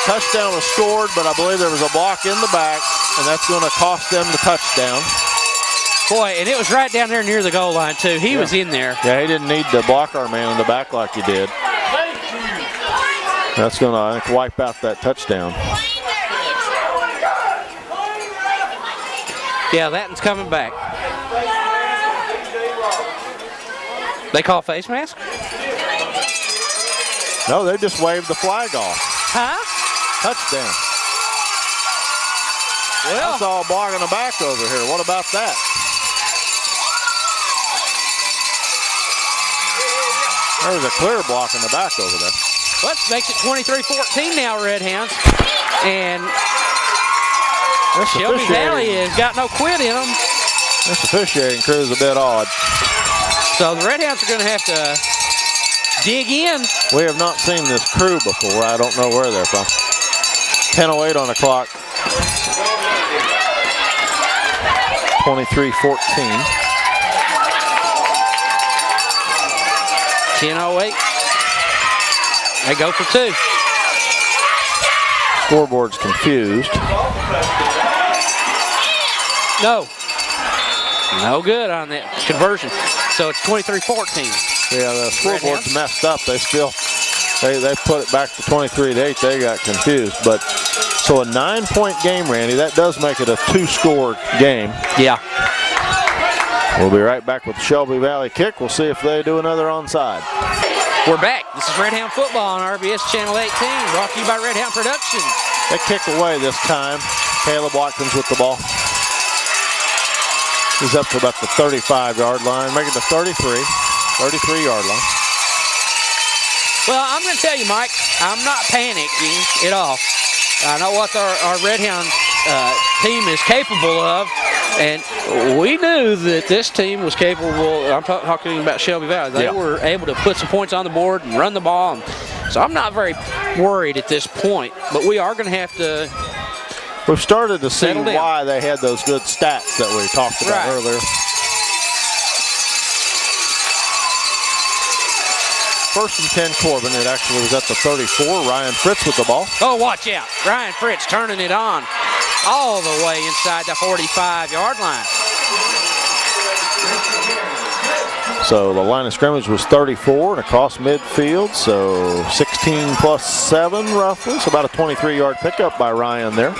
Touchdown was scored, but I believe there was a block in the back, and that's going to cost them the touchdown. Boy, and it was right down there near the goal line, too. He was in there. Yeah, he didn't need to block our man in the back like he did. That's going to, I think, wipe out that touchdown. Yeah, that one's coming back. They call face mask? No, they just waved the flag off. Huh? Touchdown. Well, That's all blocking the back over here. What about that? There's a clear block in the back over there. well, that makes it 23-14 now, Redhounds. And Shelby Valley has got no quit in them. This officiating crew is a bit odd. So the Redhounds are going to have to dig in. We have not seen this crew before. I don't know where they're from. 10:08 on the clock. 23-14. 10:08. They go for 2. Scoreboard's confused. No. No good on that conversion. So it's 23-14. Yeah, the scoreboard's messed up. They still, they put it back to 23-8. They got confused. But so a 9-point game, Randy. That does make it a 2-score game. Yeah. We'll be right back with the Shelby Valley kick. We'll see if they do another onside. We're back. This is Redhound Football on RBS Channel 18, brought to you by Redhound Productions. They kick away this time. Caleb Watkins with the ball. He's up to about the 35-yard line, making the 33-yard line. Well, I'm going to tell you, Mike, I'm not panicking at all. I know what our Redhound team is capable of, and we knew that this team was capable. I'm talking about Shelby Valley. They were able to put some points on the board and run the ball. So I'm not very worried at this point, but we are going to have to. We've started to see why they had those good stats that we talked about earlier. First and 10, Corbin. It actually was at the 34. Ryan Fritz with the ball. Oh, watch out. Ryan Fritz turning it on all the way inside the 45-yard line. So the line of scrimmage was 34 and across midfield, so 16 plus 7 roughly. So about a 23-yard pickup by Ryan there.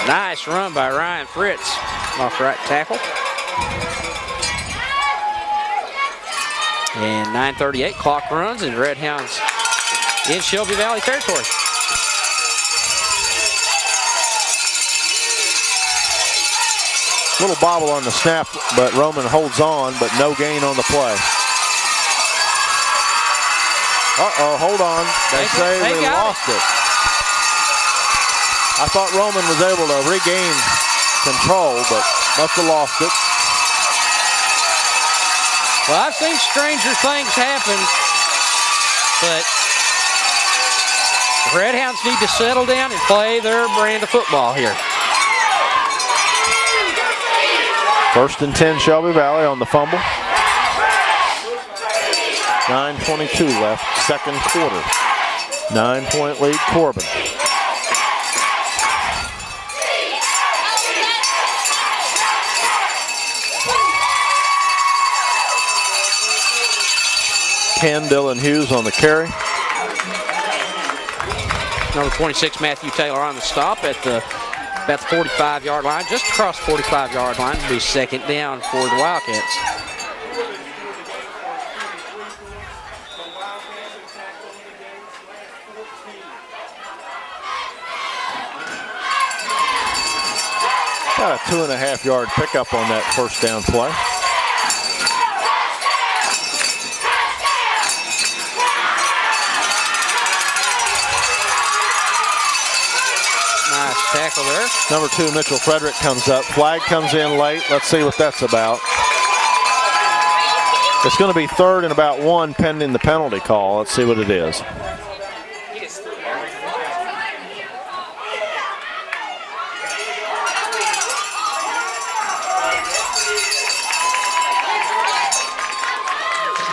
Nice run by Ryan Fritz off right tackle. And 9:38 clock runs and Redhounds in Shelby Valley territory. Little bobble on the snap, but Roman holds on, but no gain on the play. Uh-oh, hold on. They say they lost it. I thought Roman was able to regain control, but must have lost it. Well, I've seen stranger things happen, but the Redhounds need to settle down and play their brand of football here. First and 10, Shelby Valley on the fumble. 9:22 left, second quarter. 9-point lead, Corbin. Dylan Hughes on the carry. Number 26, Matthew Taylor on the stop at the about the 45-yard line, just across the 45-yard line. It'll be second down for the Wildcats. About a 2.5-yard pickup on that first down play. tackle there. Number 2, Mitchell Frederick comes up. Flag comes in late. Let's see what that's about. It's going to be 3rd and about 1 pending the penalty call. Let's see what it is.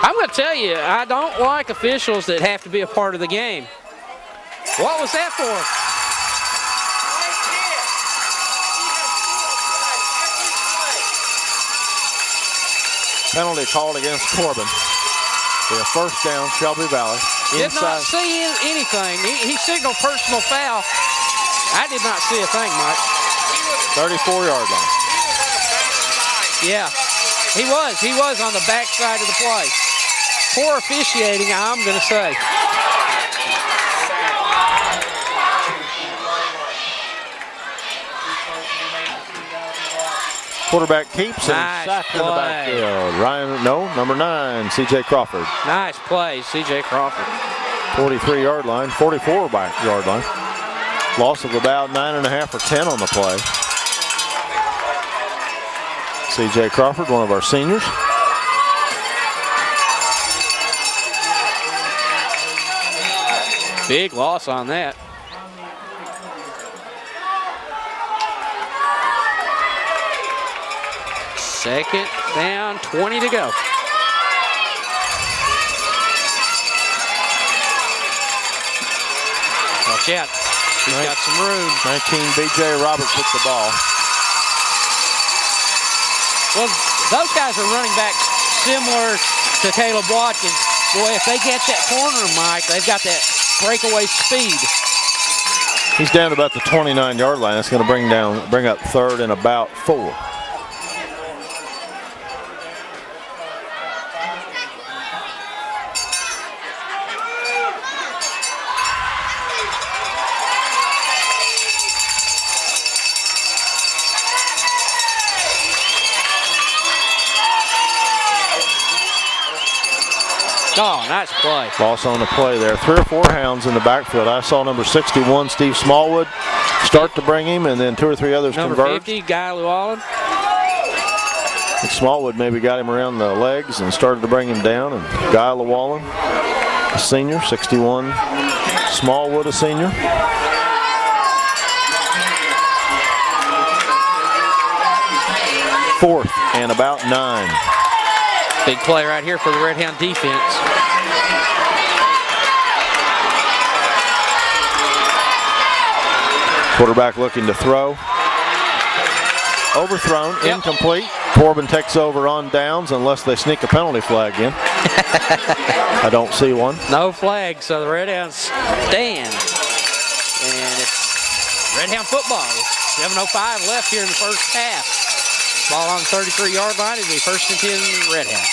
I'm going to tell you, I don't like officials that have to be a part of the game. What was that for? Penalty called against Corbin. For a first down, Shelby Valley. Did not see anything. He signaled personal foul. I did not see a thing, Mike. 34-yard line. Yeah, he was. He was on the backside of the play. Poor officiating, I'm going to say. Quarterback keeps and Nice sacked in the play. backfield. Number 9, C.J. Crawford. Nice play, C.J. Crawford. 43-yard line, 44-yard line. Loss of about 9.5 or 10 on the play. C.J. Crawford, one of our seniors. Big loss on that. Second down, 20 to go. Watch out. He's got some room. 19, B.J. Roberts with the ball. Well, those guys are running back similar to Caleb Watkins. Boy, if they get that corner, Mike, they've got that breakaway speed. He's down to about the 29-yard line. That's going to bring up 3rd and about 4. Oh, nice play. Loss on the play there. 3 or 4 hounds in the backfield. I saw number 61, Steve Smallwood, start to bring him, and then 2 or 3 others Number converged. 50, Guy Llewellyn. And Smallwood maybe got him around the legs and started to bring him down. And Guy Llewellyn, a senior, 61. Smallwood, a senior. Fourth and about 9. Big play right here for the Redhound defense. Quarterback looking to throw. Overthrown, incomplete. Corbin takes over on downs unless they sneak a penalty flag in. I don't see one. No flag, so the Redhounds stand. And it's Redhound football. 7:05 left here in the first half. Ball on the 33-yard line. It'll be 1st and 10 Redhound.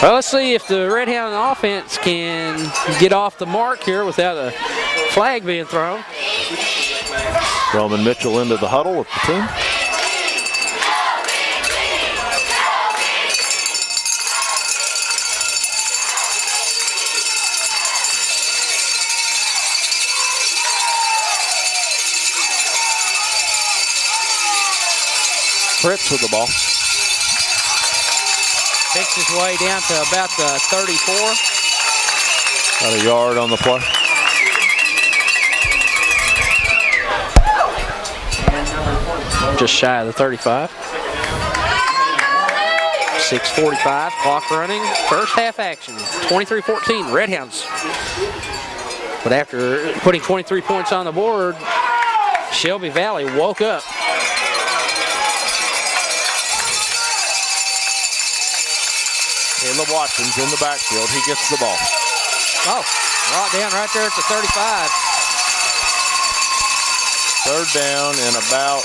Well, let's see if the Redhound offense can get off the mark here without a flag being thrown. Roman Mitchell into the huddle with the team. Fritz with the ball. Picks his way down to about the 34. About a yard on the play. Just shy of the 35. 6:45, clock running. First half action, 23-14, Redhounds. But after putting 23 points on the board, Shelby Valley woke up. Caleb Watkins in the backfield. He gets the ball. Oh, brought down right there at the 35. 3rd down and about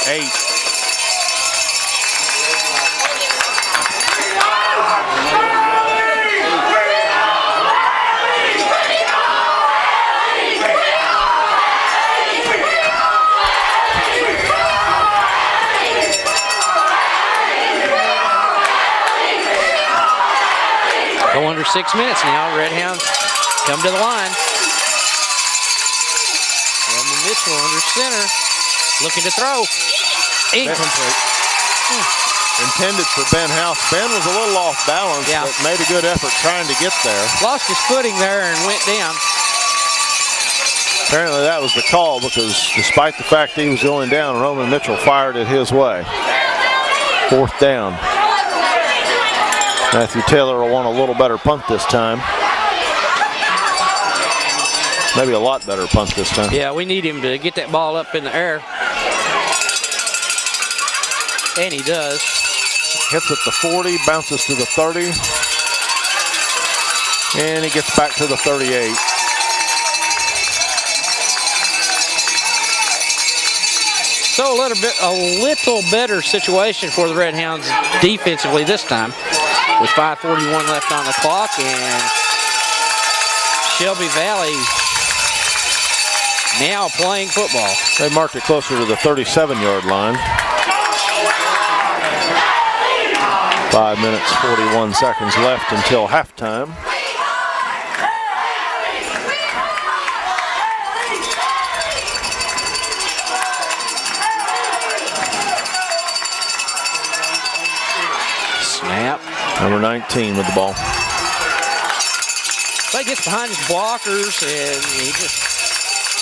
8. No 6 minutes now. Redhounds come to the line. Roman Mitchell under center, looking to throw. Incomplete. Intended for Ben House. Ben was a little off balance, but made a good effort trying to get there. Lost his footing there and went down. Apparently that was the call, because despite the fact he was going down, Roman Mitchell fired it his way. 4th down. Matthew Taylor will want a little better punt this time. Maybe a lot better punt this time. Yeah, we need him to get that ball up in the air. And he does. Hits at the 40, bounces to the 30. And he gets back to the 38. So a little better situation for the Redhounds defensively this time, with 5:41 left on the clock, and Shelby Valley now playing football. They marked it closer to the 37-yard line. 5 minutes, 41 seconds left until halftime. Snap. Number 19 with the ball. So he gets behind his blockers and he just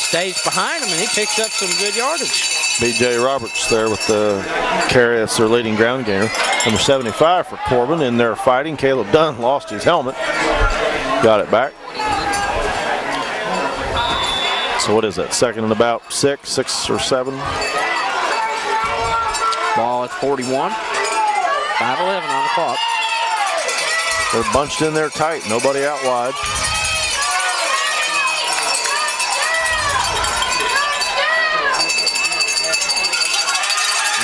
stays behind them, and he picks up some good yardage. B.J. Roberts there with the carry. That's their leading ground gainer. Number 75 for Corbin in there fighting. Caleb Dunn lost his helmet. Got it back. So what is that? 2nd and about 6 or 7? Ball at 41. 5:11 on the clock. They're bunched in there tight. Nobody out wide.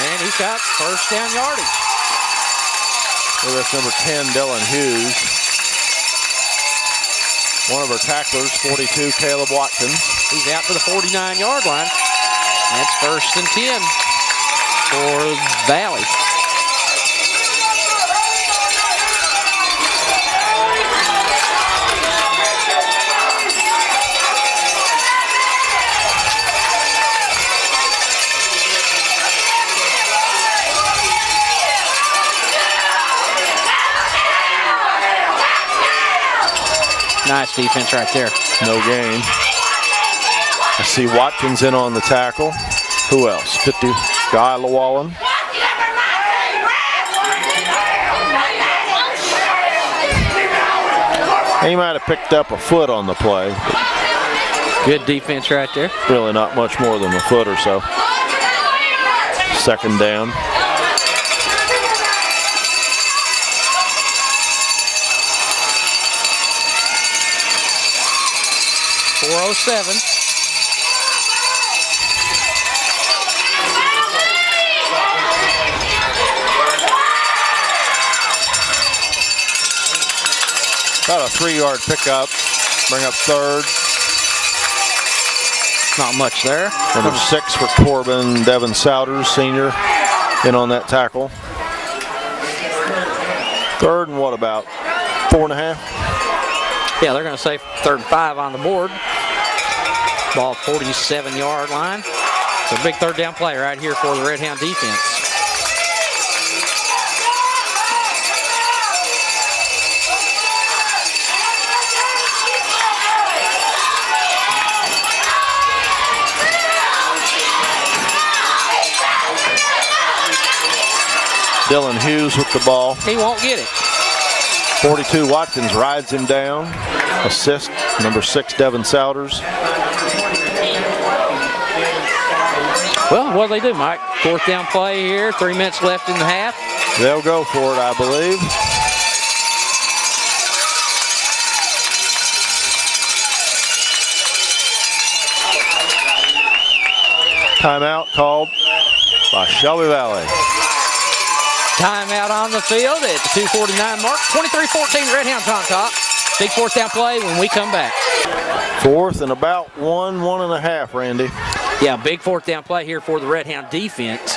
And he's got 1st down yardage. Well, that's number 10, Dylan Hughes. One of our tacklers, 42, Caleb Watkins. He's out to the 49-yard line. That's 1st and 10 for Valley. Nice defense right there. No gain. I see Watkins in on the tackle. Who else? 50, Guy Llewellyn. He might have picked up a foot on the play. Good defense right there. Really not much more than a foot or so. 2nd down. .407. About a 3-yard pickup. Bring up 3rd. Not much there. Number 6 for Corbin, Devin Souders, senior, in on that tackle. 3rd and what, about 4.5? Yeah, they're going to say 3rd and 5 on the board. Ball 47-yard line. It's a big 3rd down play right here for the Redhound defense. Dylan Hughes with the ball. He won't get it. 42 Watkins rides him down. Assist, number 6, Devin Souders. Well, what do they do, Mike? 4th down play here. 3 minutes left in the half. They'll go for it, I believe. Timeout called by Shelby Valley. Timeout on the field at the 2:49 mark. 23-14, Redhounds on top. Big 4th down play when we come back. 4th and about 1.5, Randy. Yeah, big 4th down play here for the Redhound defense.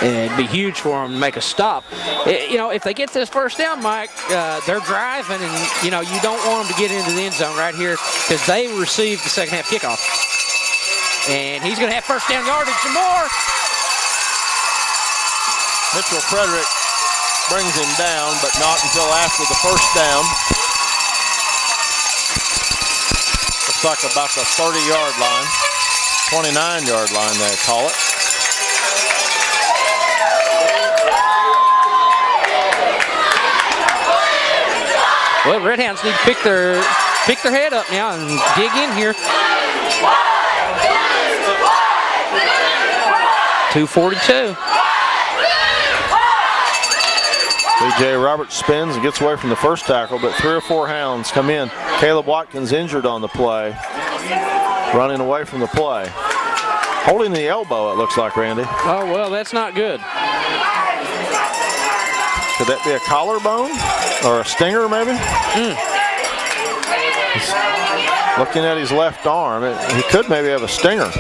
It'd be huge for them to make a stop. If they get this first down, Mike, they're driving, and, you don't want them to get into the end zone right here because they received the second half kickoff. And he's going to have first down yardage some more. Mitchell Frederick brings him down, but not until after the first down. Looks like about the 30-yard line, 29-yard line they call it. Well, Redhounds need to pick their head up now and dig in here. 2:42. B.J. Roberts spins and gets away from the first tackle, but 3 or 4 Hounds come in. Caleb Watkins injured on the play, running away from the play. Holding the elbow, it looks like, Randy. Oh, well, that's not good. Could that be a collarbone or a stinger, maybe? He's looking at his left arm. He could maybe have a stinger.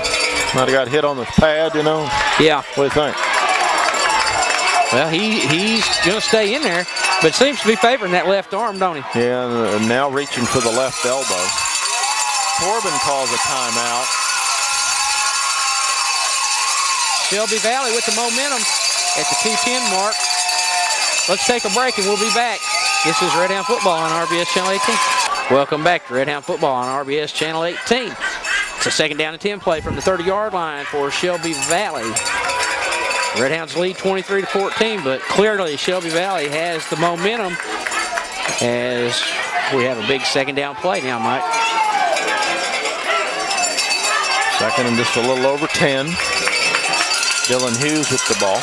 Might have got hit on the pad, Yeah. What do you think? Well, he's going to stay in there, but seems to be favoring that left arm, don't he? Yeah, and now reaching for the left elbow. Corbin calls a timeout. Shelby Valley with the momentum at the 2:10 mark. Let's take a break and we'll be back. This is Redhound Football on RBS Channel 18. Welcome back to Redhound Football on RBS Channel 18. It's a second down and 10 play from the 30-yard line for Shelby Valley. Redhounds lead 23-14, but clearly Shelby Valley has the momentum as we have a big second down play now, Mike. Second and just a little over 10. Dylan Hughes with the ball.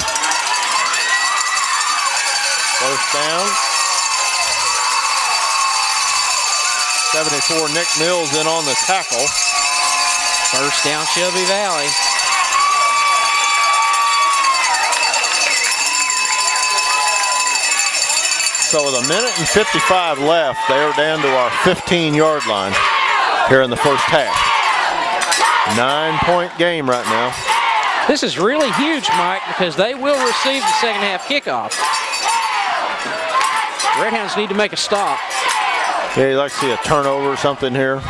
First down. 74, Nick Mills in on the tackle. First down, Shelby Valley. So with 1:55 left, they are down to our 15-yard line here in the first half. 9-point game right now. This is really huge, Mike, because they will receive the second half kickoff. Redhounds need to make a stop. Yeah, you'd like to see a turnover or something here.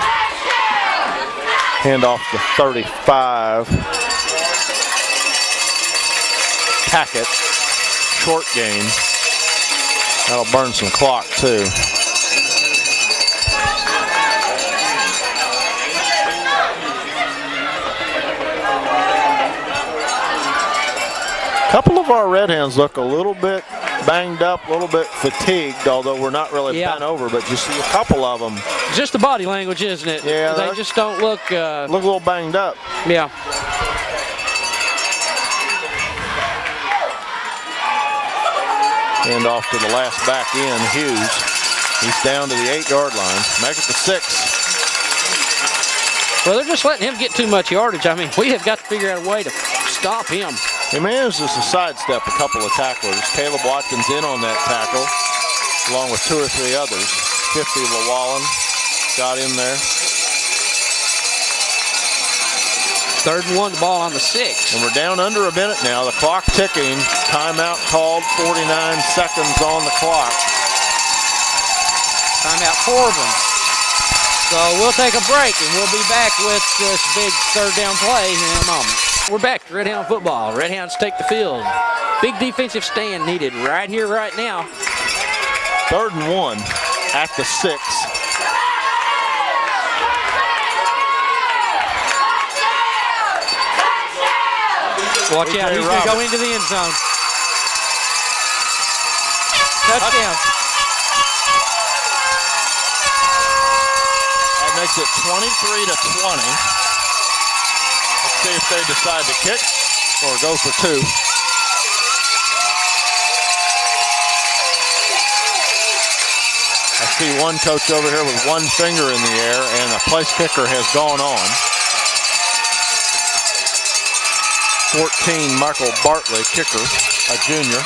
Handoff to 35. Packet, short game. That'll burn some clock too. A couple of our Redhounds look a little bit banged up, a little bit fatigued, although we're not really bent over, but you see a couple of them. Just the body language, isn't it? Yeah. They just don't look... look a little banged up. Yeah. Hand off to the last back in, Hughes. He's down to the 8-yard line. Make it the 6. Well, they're just letting him get too much yardage. I mean, we have got to figure out a way to stop him. He manages to sidestep a couple of tacklers. Caleb Watkins in on that tackle, along with 2 or 3 others. 50 Llewellyn got in there. 3rd and 1, the ball on the 6. And we're down under a minute now. The clock ticking. Timeout called. 49 seconds on the clock. Timeout Corbin. So we'll take a break and we'll be back with this big 3rd down play in a moment. We're back to Redhound Football. Redhounds take the field. Big defensive stand needed right here, right now. 3rd and 1 at the 6. Watch out, he's going to go into the end zone. Touchdown. That makes it 23-20. Let's see if they decide to kick or go for 2. I see one coach over here with one finger in the air, and a place kicker has gone on. 14, Michael Bartley, kicker, a junior,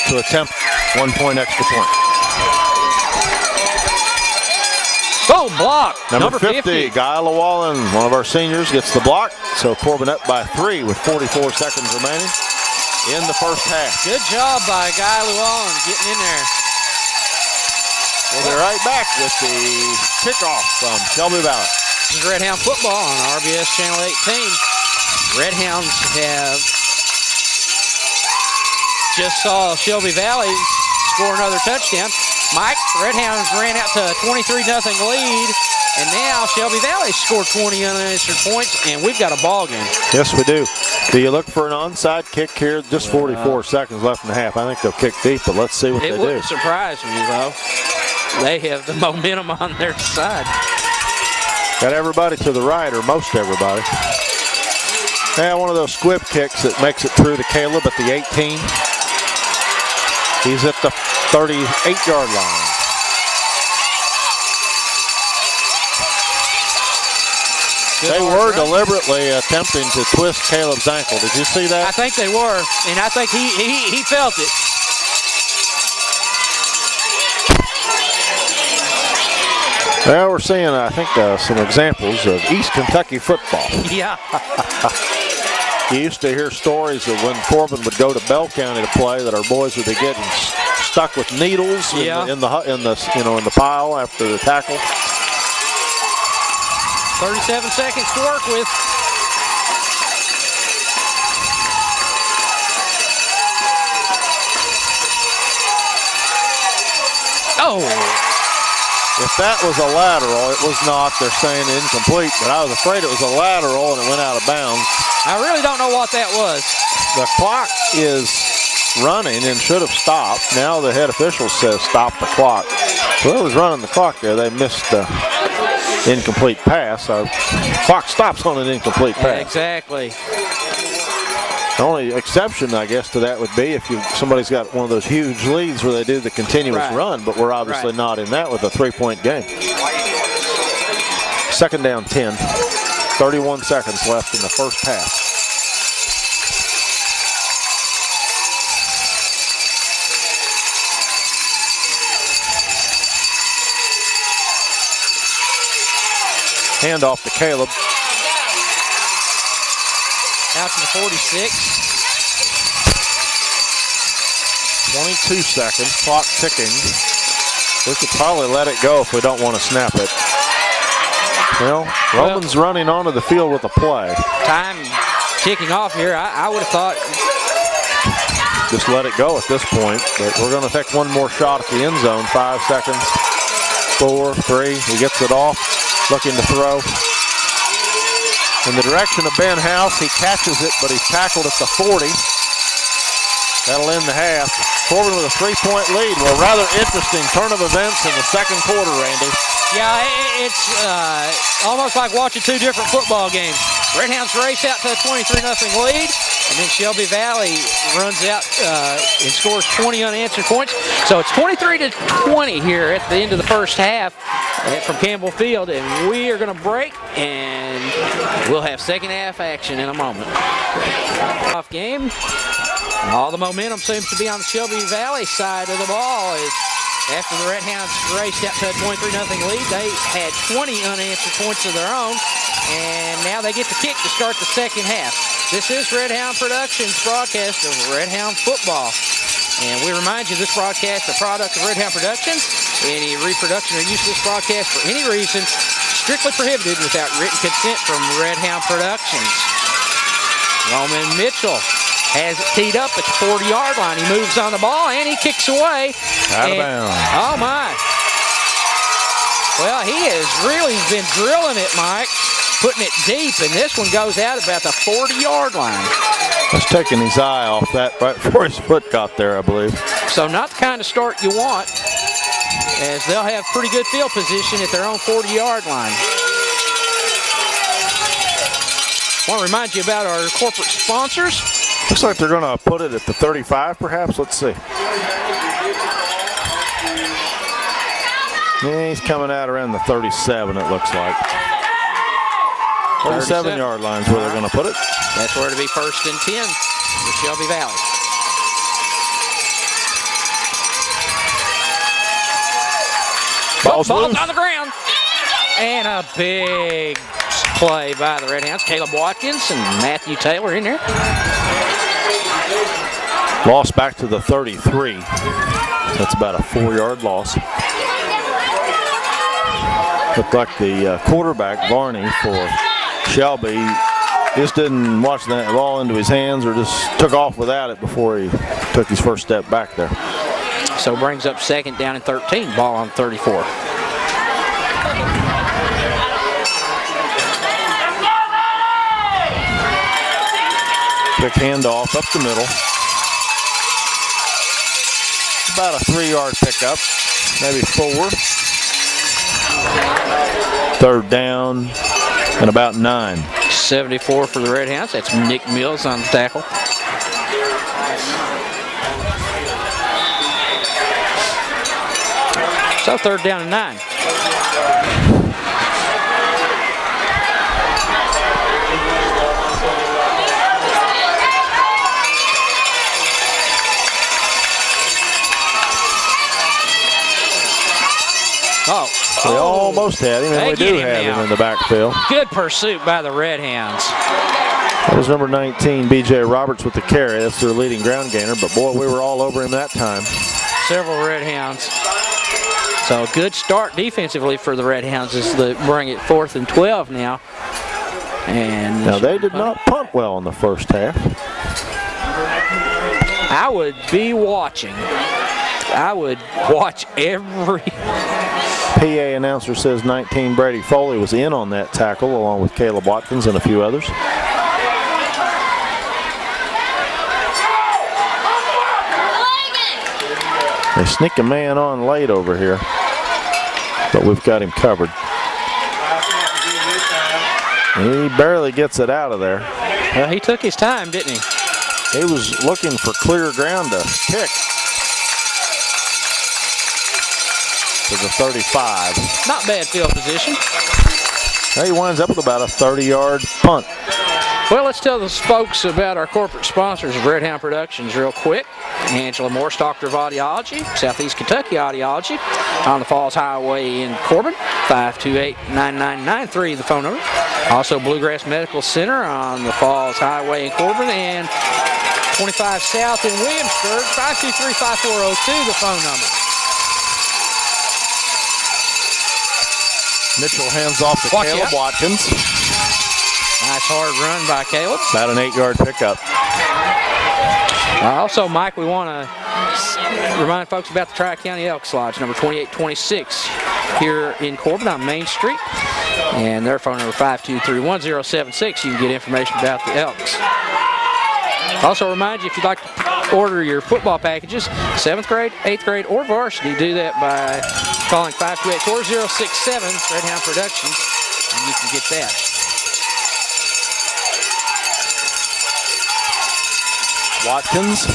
to attempt 1-point extra point. Oh, block. Number 50, Guy Llewellyn, one of our seniors, gets the block. So Corbin up by 3 with 44 seconds remaining. in the first half. Good job by Guy Llewellyn getting in there. We'll be right back with the kickoff from Shelby Valley. This is Redhound football on RBS Channel 18. Redhounds have just saw Shelby Valley score another touchdown. Mike, Redhounds ran out to a 23-0 lead, and now Shelby Valley scored 20 unanswered points, and we've got a ball game. Yes, we do. Do you look for an onside kick here? Just 44 seconds left in the half. I think they'll kick deep, but let's see what they do. It wouldn't surprise me, though. They have the momentum on their side. Got everybody to the right, or most everybody. Yeah, one of those squib kicks that makes it through to Caleb at the 18. He's at the 38-yard line. They were deliberately attempting to twist Caleb's ankle. Did you see that? I think they were, and I think he felt it. Well, we're seeing, I think, some examples of East Kentucky football. Yeah. You used to hear stories of when Corbin would go to Bell County to play that our boys would be getting stuck with needles in the pile after the tackle. 37 seconds to work with. Oh. If that was a lateral, it was not. They're saying incomplete, but I was afraid it was a lateral and it went out of bounds. I really don't know what that was. The clock is running and should have stopped. Now the head official says stop the clock. Whoever was running the clock there, they missed the incomplete pass. So clock stops on an incomplete pass. Exactly. The only exception, I guess, to that would be if somebody's got one of those huge leads where they do the continuous run, but we're obviously not in that with a 3-point game. Second down 10. 31 seconds left in the first half. Handoff to Caleb. Out to the 46. 22 seconds, clock ticking. We could probably let it go if we don't want to snap it. Well, Roman's running onto the field with a play. Time kicking off here. I would have thought. Just let it go at this point, but we're going to take one more shot at the end zone. 5 seconds, 4, 3, he gets it off, looking to throw. In the direction of Ben House, he catches it, but he's tackled at the 40. That'll end the half. Corbin with a 3-point lead. Well, rather interesting turn of events in the second quarter, Randy. Yeah, it's almost like watching two different football games. Redhounds race out to a 23-0 lead, and then Shelby Valley runs out and scores 20 unanswered points. So it's 23-20 here at the end of the first half from Campbell Field, and we are going to break, and we'll have second half action in a moment. Off game. All the momentum seems to be on the Shelby Valley side of the ball. After the Redhounds raced out to a 23-0 lead, they had 20 unanswered points of their own, and now they get the kick to start the second half. This is Redhound Productions broadcast of Redhound football. And we remind you this broadcast is a product of Redhound Productions. Any reproduction or use of this broadcast for any reason strictly prohibited without written consent from Redhound Productions. Roman Mitchell has it teed up at the 40-yard line. He moves on the ball, and he kicks away. Out of bounds. Oh, my. Well, he has really been drilling it, Mike, putting it deep, and this one goes out about the 40-yard line. Just taking his eye off that right before his foot got there, I believe. So not the kind of start you want, as they'll have pretty good field position at their own 40-yard line. I want to remind you about our corporate sponsors. Looks like they're going to put it at the 35, perhaps. Let's see. Yeah, he's coming out around the 37, it looks like. 37-yard line's where they're going to put it. That's where it'll be 1st and 10 for Shelby Valley. Ball's on the ground. And a big play by the Redhounds. Caleb Watkins and Matthew Taylor in there. Loss back to the 33. That's about a 4-yard loss. Looked like the quarterback, Varney, for Shelby, just didn't watch that ball into his hands or just took off without it before he took his first step back there. So brings up 2nd down and 13. Ball on 34. Quick handoff up the middle. About a 3-yard pickup, maybe 4. 3rd down and about 9. 74 for the Redhounds. That's Nick Mills on the tackle. So 3rd down and 9. Oh, we almost had him, and we do have him in the backfield. Good pursuit by the Redhounds. That was number 19, B.J. Roberts with the carry. That's their leading ground gainer, but boy, we were all over him that time. Several Redhounds. So a good start defensively for the Redhounds as they bring it 4th and 12 now. And now they did not punt well in the first half. I would be watching. I would watch every. PA announcer says 19 Brady Foley was in on that tackle along with Caleb Watkins and a few others. They sneak a man on late over here, but we've got him covered. He barely gets it out of there. Well, he took his time, didn't he? He was looking for clear ground to kick. To the 35. Not bad field position. Now he winds up with about a 30-yard punt. Well, let's tell the folks about our corporate sponsors of Redhound Productions real quick. Angela Morse, Doctor of Audiology, Southeast Kentucky Audiology, on the Falls Highway in Corbin, 528-9993, the phone number. Also, Bluegrass Medical Center on the Falls Highway in Corbin, and 25 South in Williamsburg, 523-5402, the phone number. Mitchell hands off to Caleb Watkins. Nice hard run by Caleb. About an 8-yard pickup. Also, Mike, we want to remind folks about the Tri-County Elks Lodge, number 2826 here in Corbin on Main Street. And their phone number 523-1076. You can get information about the Elks. Also remind you, if you'd like to order your football packages, 7th grade, 8th grade, or varsity, do that by calling 528-4067, Redhound Productions, and you can get that. Watkins,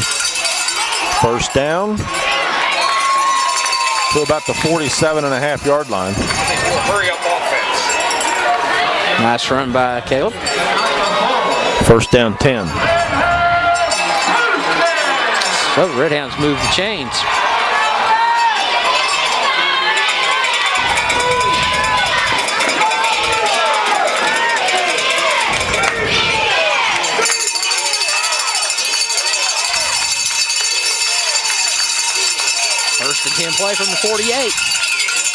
1st down to about the 47.5-yard line. Hurry up offense. Nice run by Caleb. 1st down 10. So the Redhounds move the chains. First and 10 play from the 48.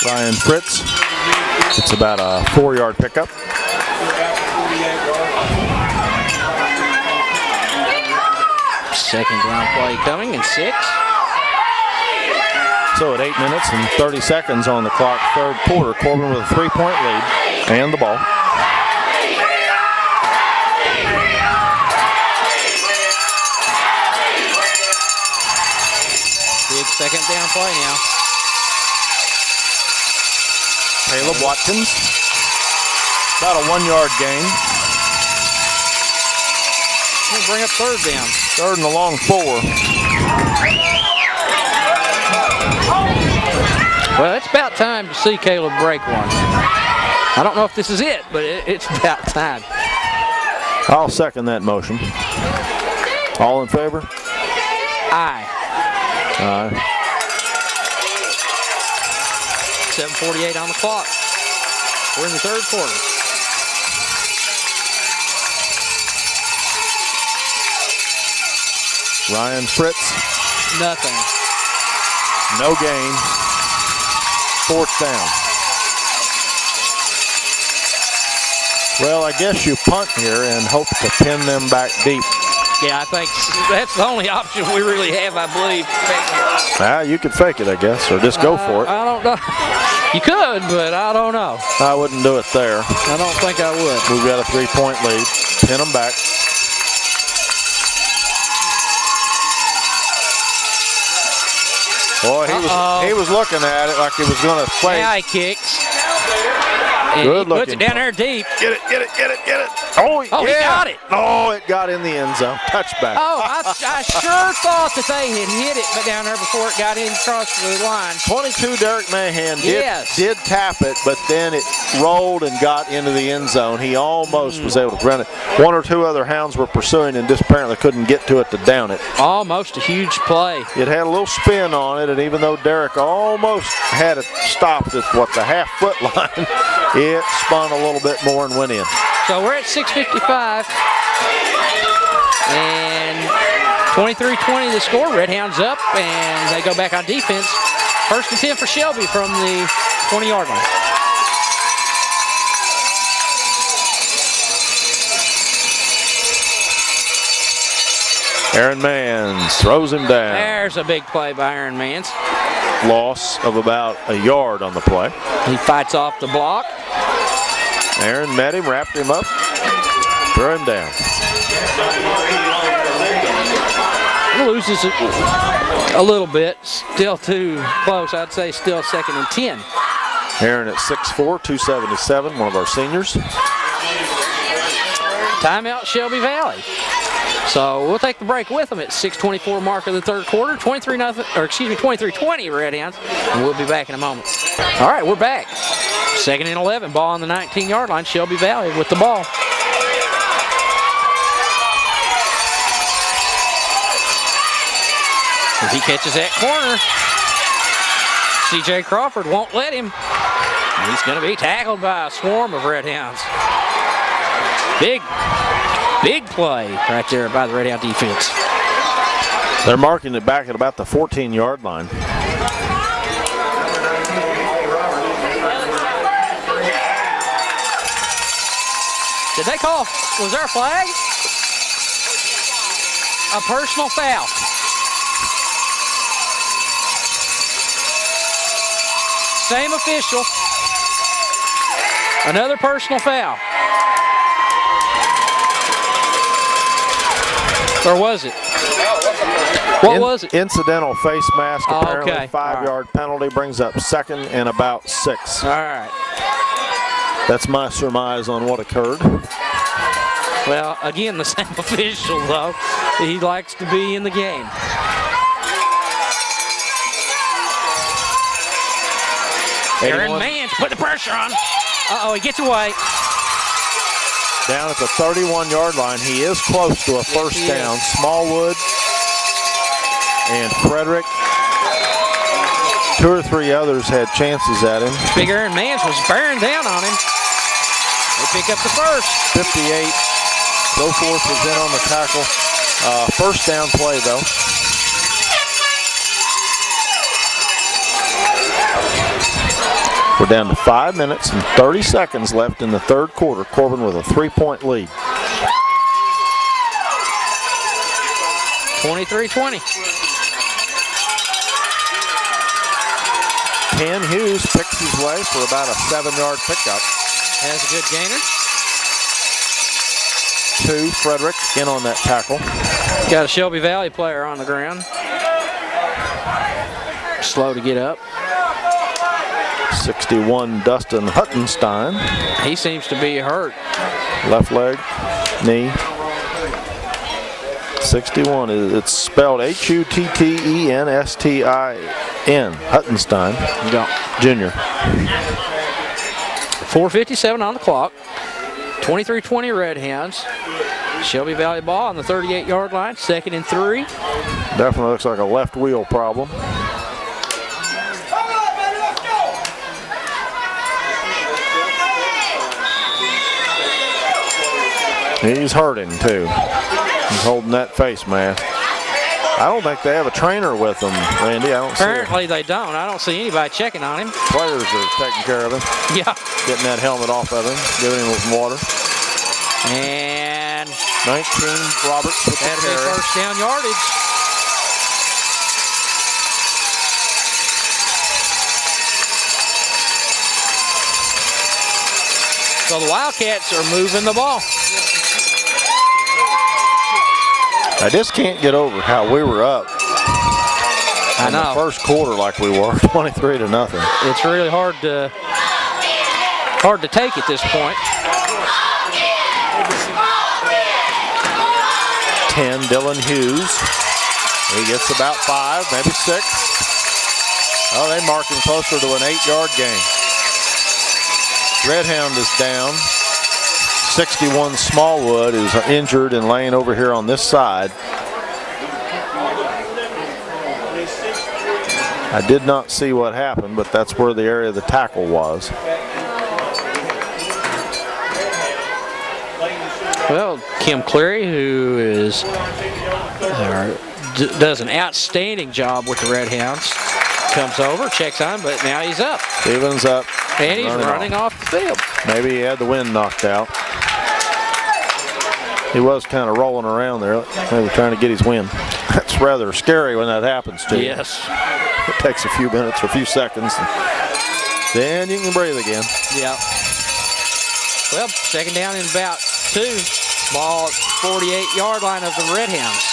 Ryan Fritz. It's about a 4-yard pickup. Second down play coming in 6. So at 8 minutes and 30 seconds on the clock, 3rd quarter, Corbin with a 3-point lead and the ball. Big second down play now. Caleb Watkins, about a 1-yard gain. We'll bring up 3rd down. 3rd and a long 4. Well, it's about time to see Caleb break one. I don't know if this is it, but it's about time. I'll second that motion. All in favor? Aye. Aye. 7:48 on the clock. We're in the 3rd quarter. Ryan Fritz, Nothing. no gain. 4th down. Well, I guess you punt here and hope to pin them back deep. Yeah, I think that's the only option we really have, I believe. You could fake it, I guess, or just go for it. I don't know. You could, but I don't know. I wouldn't do it there. I don't think I would. We've got a 3-point lead. Pin them back. Boy, he was looking at it like he was going to play. Now he kicks. And Good he puts looking. it down there deep. Get it, get it, get it, get it. Oh, Oh, yeah. he got it. Oh, it got in the end zone. Touchback. Oh, I sure thought that they had hit it, but down there before it got in across the line. 22, Derek Mahan Yes. did tap it, but then it rolled and got into the end zone. He almost was able to run it. 1 or 2 other hounds were pursuing and just apparently couldn't get to it to down it. Almost a huge play. It had a little spin on it, and even though Derek almost had it stopped at the half-foot line, it spun a little bit more and went in. So we're at 6:55. And 23-20 the score. Redhound's up, and they go back on defense. 1st and 10 for Shelby from the 20-yard line. Aaron Mans throws him down. There's a big play by Aaron Mans. Loss of about a yard on the play. He fights off the block. Aaron met him, wrapped him up, threw him down. Loses it a little bit. Still too close. I'd say still 2nd and 10. Aaron at 6'4", 277, one of our seniors. Timeout Shelby Valley. So we'll take the break with them at 6:24 mark of the 3rd quarter. 23-20 Redhounds, and we'll be back in a moment. All right, we're back. 2nd and 11, ball on the 19-yard line. Shelby Valley with the ball. If he catches that corner, C.J. Crawford won't let him. He's going to be tackled by a swarm of Redhounds. Big play right there by the Redhound defense. They're marking it back at about the 14-yard line. Did they call, was there a flag? A personal foul. Same official. Another personal foul. Or was it? What was it? Incidental face mask, Oh, apparently. okay. 5-yard penalty brings up 2nd and about 6. All right. That's my surmise on what occurred. Well, again, the same official, though. He likes to be in the game. Aaron Mans put the pressure on. Uh-oh, he gets away. Down at the 31-yard line, he is close to a first down. Smallwood and Frederick. 2 or 3 others had chances at him. Big Aaron Mans was bearing down on him. They pick up the first. 58. Goforth was in on the tackle. First down play, though. We're down to 5 minutes and 30 seconds left in the 3rd quarter. Corbin with a 3-point lead. 23-20. Ken Hughes picks his way for about a 7-yard pickup. Has a good gainer. 2, Frederick in on that tackle. Got a Shelby Valley player on the ground. Slow to get up. 61, Dustin Huttenstein. He seems to be hurt. Left leg, knee. 61, it's spelled Huttenstein. Huttenstein, Jr. 4:57 on the clock. 23-20 Redhounds. Shelby Valley ball on the 38-yard line. 2nd and 3. Definitely looks like a left wheel problem. He's hurting too. He's holding that face mask. I don't think they have a trainer with them, Randy. I don't Apparently they don't. I don't see anybody checking on him. Players are taking care of him. Yeah. Getting that helmet off of him, giving him some water. And 19, Roberts with the that'll be carry. first down yardage. So the Wildcats are moving the ball. I just can't get over how we were up I in know. the first quarter like we were, 23-0. It's really hard to take at this point. 10, Dylan Hughes. He gets about 5, maybe 6. Oh, they mark him closer to an 8-yard gain. Redhound is down. 61 Smallwood is injured and laying over here on this side. I did not see what happened, but that's where the area of the tackle was. Well, Kim Cleary, who is does an outstanding job with the Redhounds, comes over, checks on, but now he's up. Stevens up. And he's running off the field. Maybe he had the wind knocked out. He was kind of rolling around there, maybe trying to get his wind. That's rather scary when that happens to you. Yes. It takes a few minutes or a few seconds. Then you can breathe again. Yeah. Well, second down and about 2. Ball at 48-yard line of the Redhounds.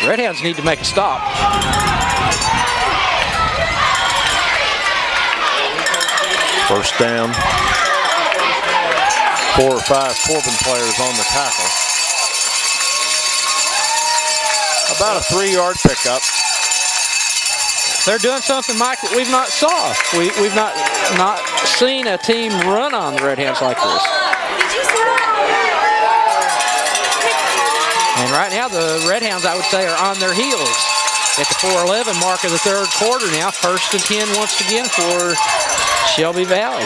Redhounds need to make a stop. First down. 4 or 5 Corbin players on the tackle. About a 3-yard pickup. They're doing something, Mike, that we've not saw. We've not seen a team run on the Redhounds like this. And right now the Redhounds, I would say, are on their heels at the 4:11 mark of the third quarter now. 1st and 10 once again for Shelby Valley.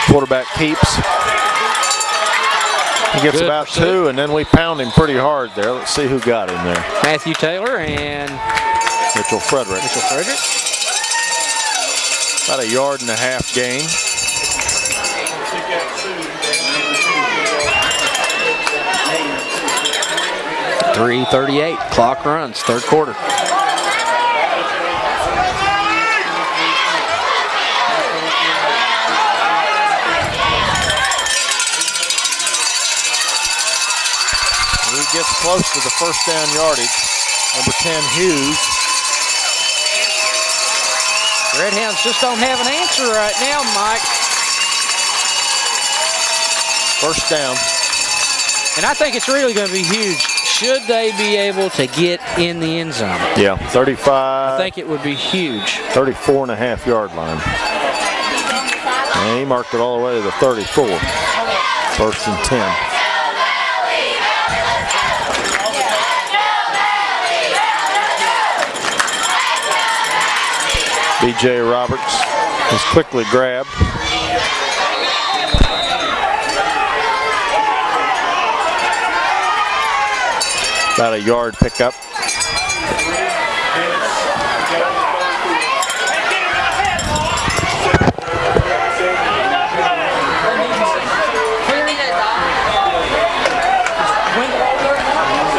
Quarterback keeps. He gets Good about pursuit. 2, and then we pound him pretty hard there. Let's see who got him there. Matthew Taylor and Mitchell Frederick. Mitchell Frederick. About a 1.5 gain. .338, clock runs, third quarter. He gets close to the first down yardage. Number 10, Hughes. Redhounds just don't have an answer right now, Mike. First down. And I think it's really going to be huge. Should they be able to get in the end zone? Yeah, 35. I think it would be huge. 34.5-yard line. And he marked it all the way to the 34. First and 10. B.J. Roberts is quickly grabbed. About a yard pickup.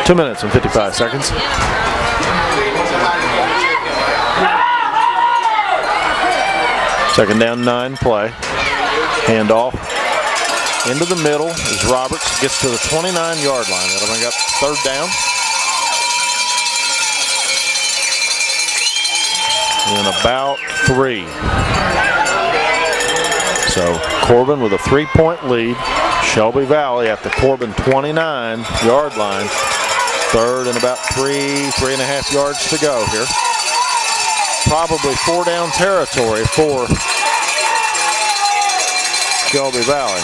Two minutes and 55 seconds. Second down, 9 play. Handoff. Into the middle is Roberts. Gets to the 29-yard line. That'll bring up third down. And about 3. So Corbin with a 3-point lead. Shelby Valley at the Corbin 29-yard line. Third and about 3.5 yards to go here. Probably 4-down territory for Shelby Valley.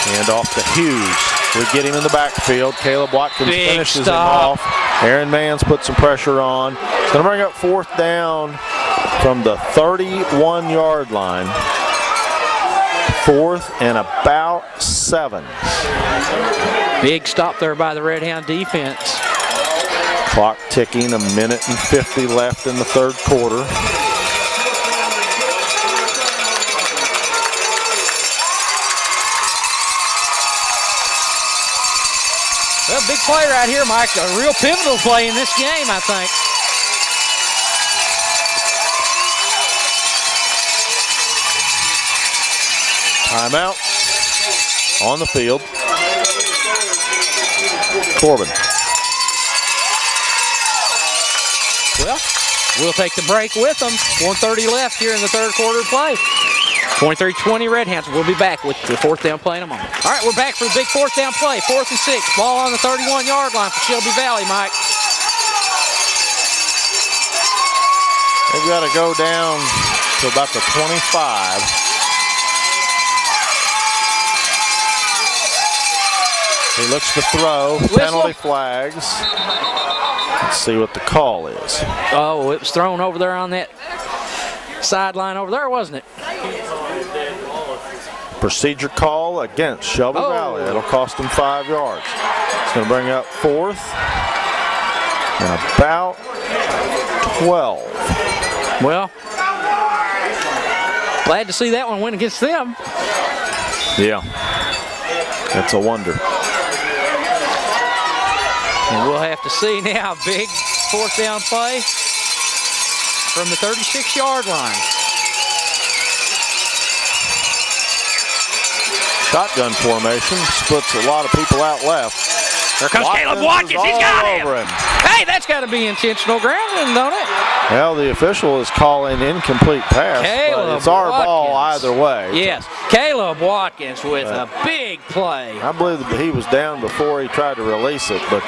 And off to Hughes. We get him in the backfield. Caleb Watkins Big finishes stop. him off. Aaron Mans put some pressure on. It's going to bring up 4th down from the 31-yard line. 4th and about 7. Big stop there by the Redhound defense. Clock ticking, 1:50 left in the 3rd quarter. Well, big play right here, Mike. A real pivotal play in this game, I think. Timeout on the field. Corbin. Well, we'll take the break with them. 1:30 left here in the 3rd quarter play. 23-20 Redhounds. We'll be back with the 4th down play in a moment. All right, we're back for the big 4th down play. 4th and 6. Ball on the 31-yard line for Shelby Valley, Mike. They've got to go down to about the 25. He looks to throw. Whistle. Penalty flags. Let's see what the call is. Oh, it was thrown over there on that sideline over there, wasn't it? Procedure call against Shelby Valley. That'll cost them 5 yards. It's going to bring up 4th and about 12. Well, glad to see that one win against them. Yeah, that's a wonder. And we'll have to see now, big 4th down play from the 36-yard line. Shotgun formation, splits a lot of people out left. There comes Caleb Watkins. He's got him. Over him. Hey, that's got to be intentional grounding, don't it? Well, the official is calling incomplete pass, but it's our ball either way. Yes, Caleb Watkins with a big play. I believe that he was down before he tried to release it, but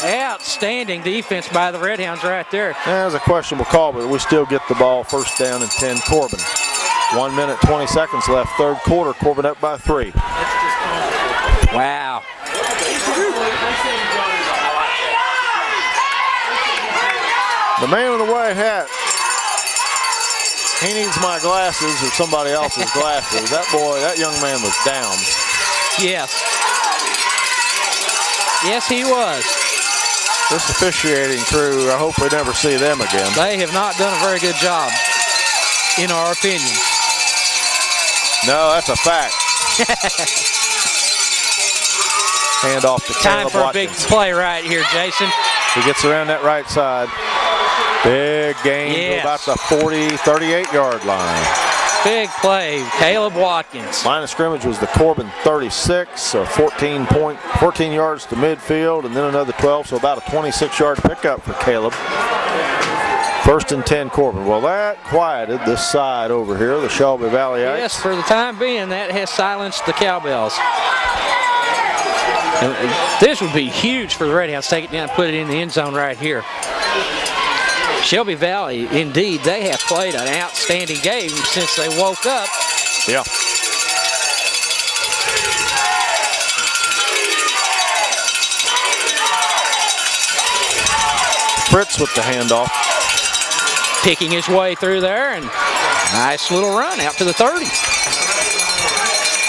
outstanding defense by the Redhounds right there. there's a questionable call, but we still get the ball. 1st down and 10, Corbin. 1 minute, 20 seconds left, 3rd quarter. Corbin up by 3. Wow. The man with the white hat, he needs my glasses or somebody else's glasses. That young man was down. Yes. Yes, he was. This officiating crew, I hope we never see them again. They have not done a very good job, in our opinion. No, that's a fact. Hand off to Time Caleb for Watkins. a big play right here, Jason. He gets around that right side. Big gain to about the 38-yard line. Big play, Caleb Watkins. Line of scrimmage was the Corbin 36, so 14 yards to midfield, and then another 12, so about a 26-yard pickup for Caleb. 1st and 10, Corbin. Well, that quieted this side over here, the Shelby Valley Ice. Yes, for the time being, that has silenced the cowbells. And this would be huge for the Redhounds. Take it down and put it in the end zone right here. Shelby Valley, indeed, they have played an outstanding game since they woke up. Yeah. Fritz with the handoff. Picking his way through there, and nice little run out to the 30.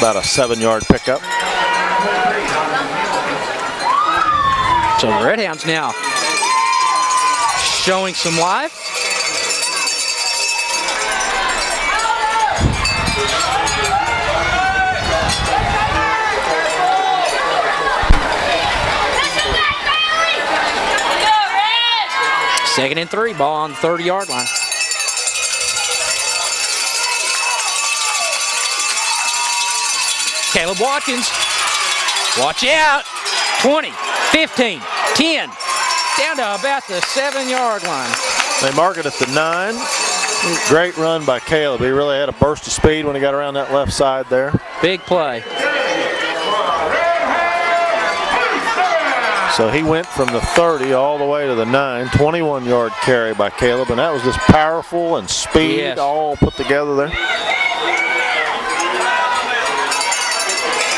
About a 7-yard pickup. So the Redhounds now showing some life. Second and 3, ball on the 30-yard line. Caleb Watkins, watch out. 20, 15, 10, down to about the 7-yard line. They mark it at the 9. Great run by Caleb. He really had a burst of speed when he got around that left side there. Big play. So he went from the 30 all the way to the 9, 21-yard carry by Caleb, and that was just powerful and speed all put together there.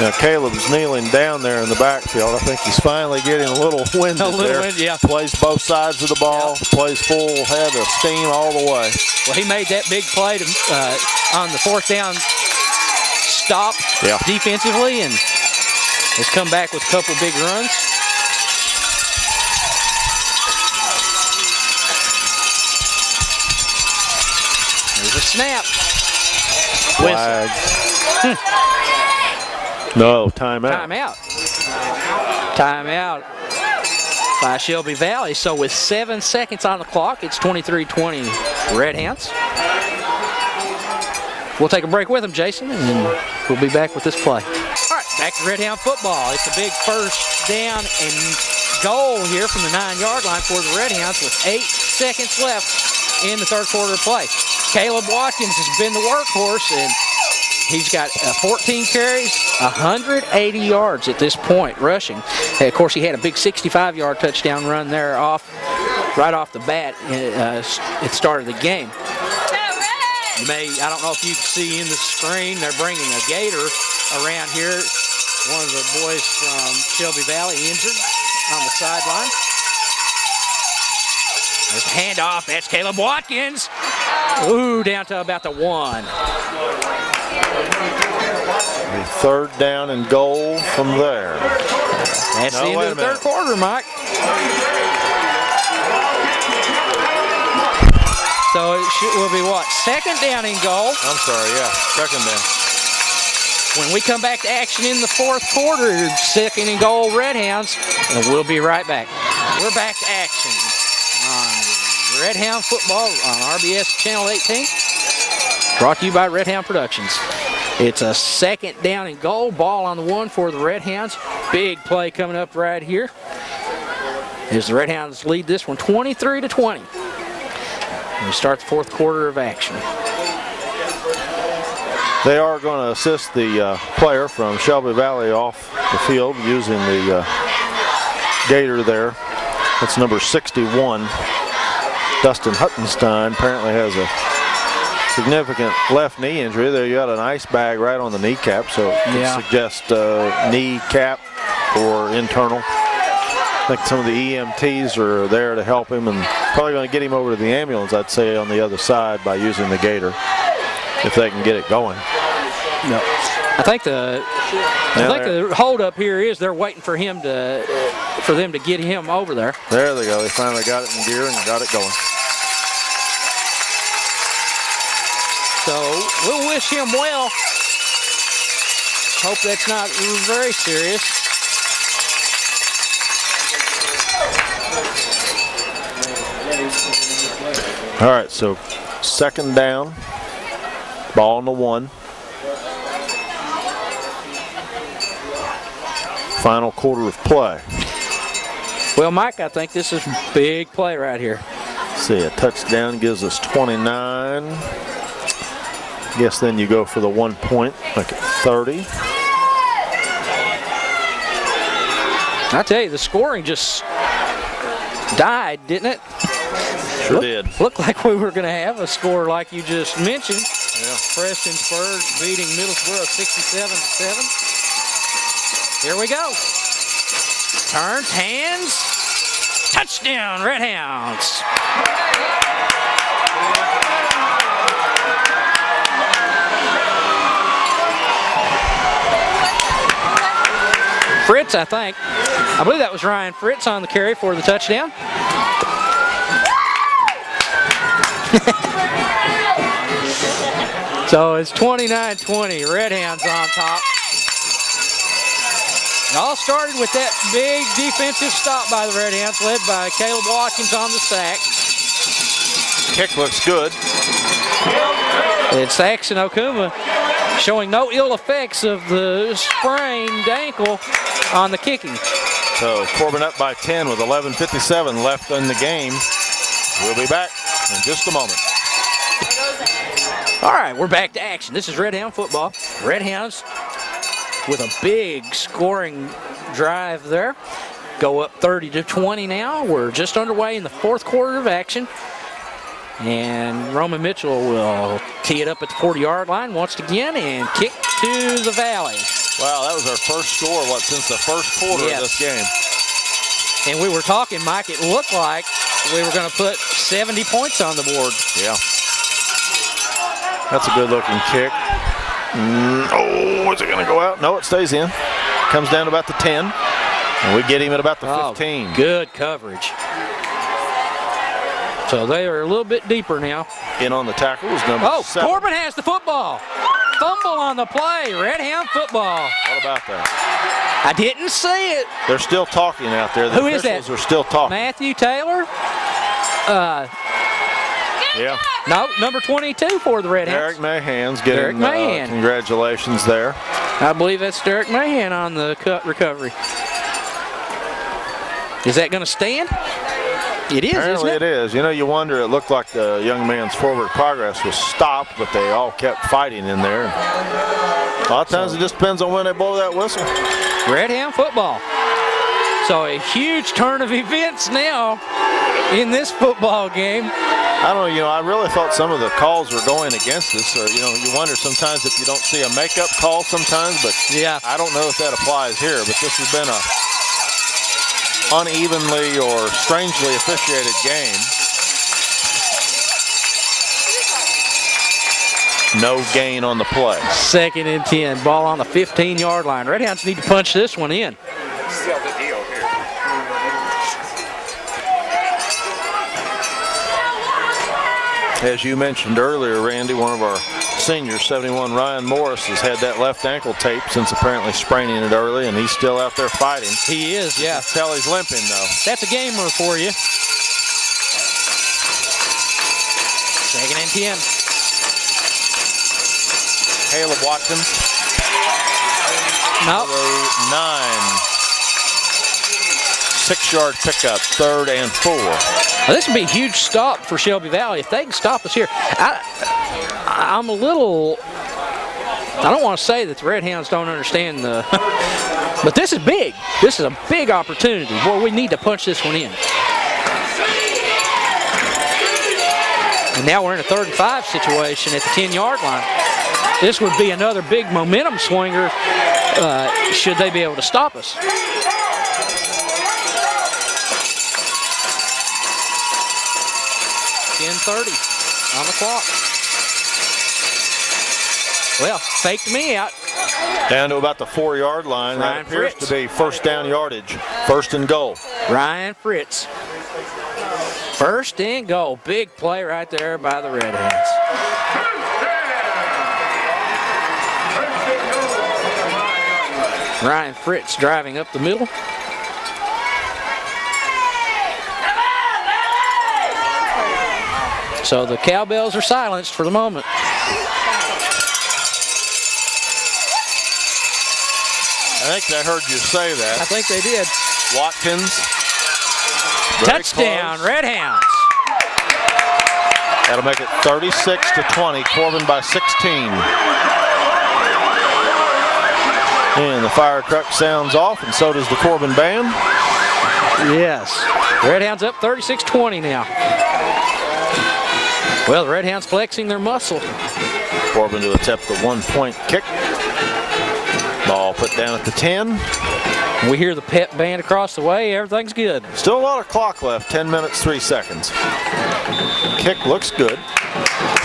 Now Caleb's kneeling down there in the backfield. I think he's finally getting a little winded there. Yeah. Plays both sides of the ball, plays full head of steam all the way. Well, he made that big play to, on the 4th down stop defensively and has come back with a couple big runs. There's a snap. Flag. No, timeout. Timeout by Shelby Valley. So with 7 seconds on the clock, it's 23-20 Redhounds. We'll take a break with them, Jason, and then we'll be back with this play. All right, back to Redhound football. It's a big first down and goal here from the 9-yard line for the Redhounds with 8 seconds left in the 3rd quarter of play. Caleb Watkins has been the workhorse, and he's got 14 carries, 180 yards at this point rushing. And of course, he had a big 65-yard touchdown run there right off the bat at the start of the game. I don't know if you can see in the screen, they're bringing a gator around here. One of the boys from Shelby Valley injured on the sideline. There's a handoff. That's Caleb Watkins. Ooh, down to about the 1. A 3rd down and goal from there. That's the end of the 3rd quarter, Mike. So it will be what? 2nd down and goal. I'm sorry, yeah, 2nd down. When we come back to action in the 4th quarter, 2nd and goal Redhounds, and we'll be right back. We're back to action on Redhound football on RBS Channel 18. Brought to you by Redhound Productions. It's a 2nd down and goal. Ball on the 1 for the Redhounds. Big play coming up right here. As the Redhounds lead this one 23-20. We start the 4th quarter of action. They are going to assist the player from Shelby Valley off the field using the gator there. That's number 61. Dustin Huttenstein apparently has a significant left knee injury. There you got an ice bag right on the kneecap, so it could suggest knee cap or internal. I think some of the EMTs are there to help him and probably going to get him over to the ambulance, I'd say, on the other side by using the gator if they can get it going. No. I think the hold up here is they're waiting for him for them to get him over there. There they go. They finally got it in gear and got it going. So we'll wish him well. Hope that's not very serious. All right, so 2nd down, ball on the 1. Final quarter of play. Well, Mike, I think this is a big play right here. See, a touchdown gives us 29. Guess then you go for the 1 point, make it 30. I tell you, the scoring just died, didn't it? Sure did. Looked like we were going to have a score like you just mentioned. Yeah. Prestonsburg beating Middlesboro 67-7. Here we go. Turns, hands, touchdown, Redhounds. Fritz, I think. I believe that was Ryan Fritz on the carry for the touchdown. So it's 29-20, Redhounds on top. It all started with that big defensive stop by the Redhounds, led by Caleb Watkins on the sack. Kick looks good. And Saxon Okuma showing no ill effects of the sprained ankle on the kicking. So Corbin up by 10 with 11:57 left in the game. We'll be back in just a moment. All right, we're back to action. This is Redhound football. Redhounds with a big scoring drive there. Go up 30-20 now. We're just underway in the 4th quarter of action. And Roman Mitchell will tee it up at the 40-yard line once again and kick to the Valley. Wow, that was our first score, since the first quarter of this game. And we were talking, Mike, it looked like we were going to put 70 points on the board. Yeah. That's a good-looking kick. Oh, is it going to go out? No, it stays in. Comes down to about the 10. And we get him at about the 15. Oh, good coverage. So they are a little bit deeper now. In on the tackle is number 7. Corbin has the football. Fumble on the play. Redhound football. What about that? I didn't see it. They're still talking out there. Who is that? Are still talking. Matthew Taylor? Yeah. No, number 22 for the Redhounds. Derek Mahan's getting congratulations there. I believe that's Derek Mahan on the recovery. Is that going to stand? It is, Apparently isn't it? It is. You know, you wonder, it looked like the young man's forward progress was stopped, but they all kept fighting in there. A lot of times it just depends on when they blow that whistle. Redhound football. So a huge turn of events now in this football game. I don't know, I really thought some of the calls were going against us. You wonder sometimes if you don't see a makeup call sometimes, but yeah, I don't know if that applies here, but this has been a unevenly or strangely officiated game. No gain on the play. 2nd and 10, ball on the 15-yard line. Redhounds need to punch this one in. Seal the deal here. As you mentioned earlier, Randy, one of our seniors, 71 Ryan Morris, has had that left ankle taped since apparently spraining it early, and he's still out there fighting. He is, yeah. Tell he's limping, though. That's a gamer for you. 2nd and 10. Caleb Watkins. No. 9. 6-yard pickup, 3rd and 4. Well, this would be a huge stop for Shelby Valley. If they can stop us here, I'm a little, I don't want to say that the Redhounds don't understand but this is big. This is a big opportunity. Boy, we need to punch this one in. And now we're in a 3rd and 5 situation at the 10-yard line. This would be another big momentum swinger should they be able to stop us. 10:30 on the clock. Well, faked me out. Down to about the 4-yard line. Ryan That appears Fritz. to be first down yardage. 1st and goal. Ryan Fritz. 1st and goal. Big play right there by the Redhounds. Ryan Fritz driving up the middle. So the cowbells are silenced for the moment. I think I heard you say that. I think they did. Watkins. Touchdown, Redhounds. That'll make it 36-20. Corbin by 16. And the fire truck sounds off, and so does the Corbin band. Yes. Redhounds up 36-20 now. Well, the Redhounds flexing their muscle. Corbin to attempt the 1-point kick. Ball put down at the 10. We hear the pep band across the way. Everything's good. Still a lot of clock left. 10 minutes, 3 seconds. Kick looks good.